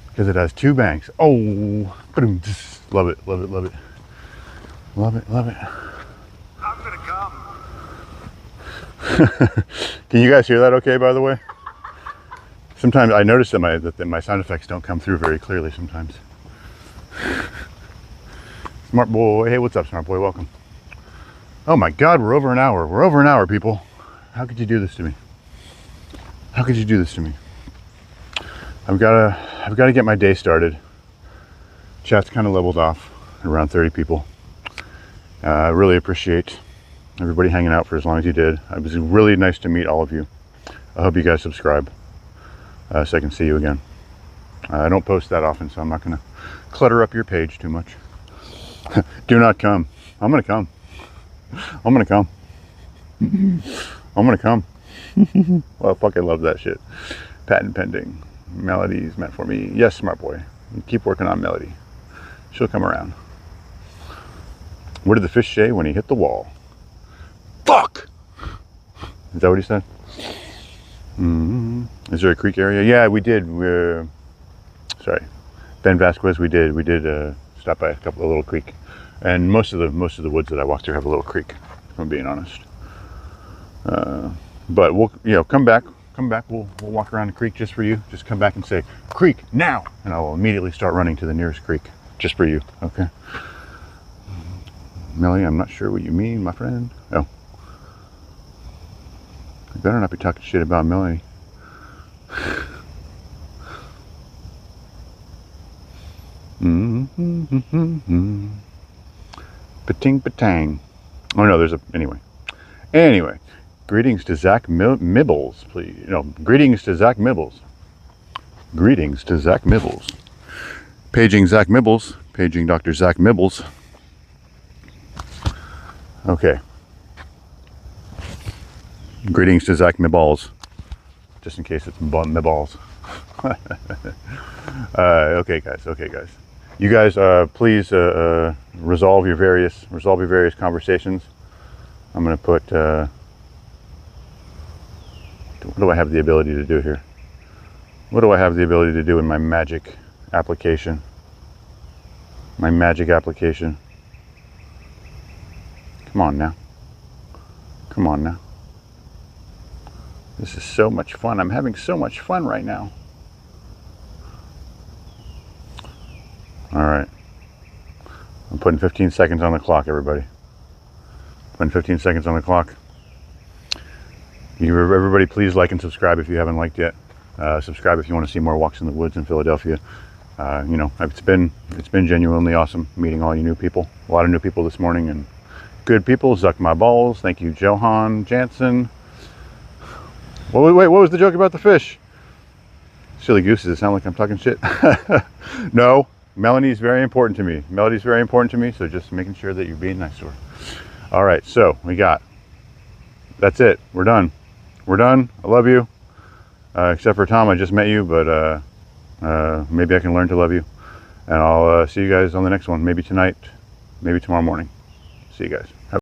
Because it has two banks. Oh, ba-doom-ts. Love it. Love it. I'm gonna come. Can you guys hear that okay, by the way? Sometimes I notice that my sound effects don't come through very clearly sometimes. Smart boy. Hey, what's up, smart boy? Welcome. Oh my God, we're over an hour. We're over an hour, people. How could you do this to me? How could you do this to me? I've got to get my day started. Chat's kind of leveled off, around 30 people. I really appreciate everybody hanging out for as long as you did. It was really nice to meet all of you. I hope you guys subscribe so I can see you again. I don't post that often, so I'm not going to clutter up your page too much. Do not come. I'm going to come. I'm going to come. I'm going to come. Well, I fucking love that shit. Patent pending. Melody's meant for me. Yes, smart boy. Keep working on Melody. She'll come around. What did the fish say when he hit the wall? Fuck! Is that what he said? Is there a creek area? Yeah, we did. Sorry, Ben Vasquez. We did stop by a couple of little creek, and most of the woods that I walked through have a little creek. If I'm being honest. But we'll come back. We'll walk around the creek just for you. Just come back and say creek now, and I will immediately start running to the nearest creek just for you. Okay. Melly, I'm not sure what you mean, my friend. Oh. You better not be talking shit about Melanie. Pating patang. Oh no, Anyway, greetings to Zach Mibbles, please. No, greetings to Zach Mibbles. Greetings to Zach Mibbles. Paging Zach Mibbles. Paging Dr. Zach Mibbles. Okay. Greetings to Zach Mibballs. Just in case it's Mibballs. Okay, guys. You guys, please resolve your various conversations. I'm going to put. What do I have the ability to do here? What do I have the ability to do in my magic application? My magic application. Come on now. Come on now. This is so much fun. I'm having so much fun right now. All right. I'm putting 15 seconds on the clock, everybody. Putting 15 seconds on the clock. Everybody, please like and subscribe if you haven't liked yet. Subscribe if you want to see more walks in the woods in Philadelphia. You know, it's been genuinely awesome meeting all you new people. A lot of new people this morning, and good people. Zuck my balls. Thank you, Johan Jansen. Wait, what was the joke about the fish? Silly goose, does it sound like I'm talking shit? No, Melanie's very important to me. Melody's very important to me, so just making sure that you're being nice to her. All right, so that's it. We're done. We're done. I love you. Except for Tom, I just met you, but maybe I can learn to love you. And I'll see you guys on the next one. Maybe tonight, maybe tomorrow morning. See you guys.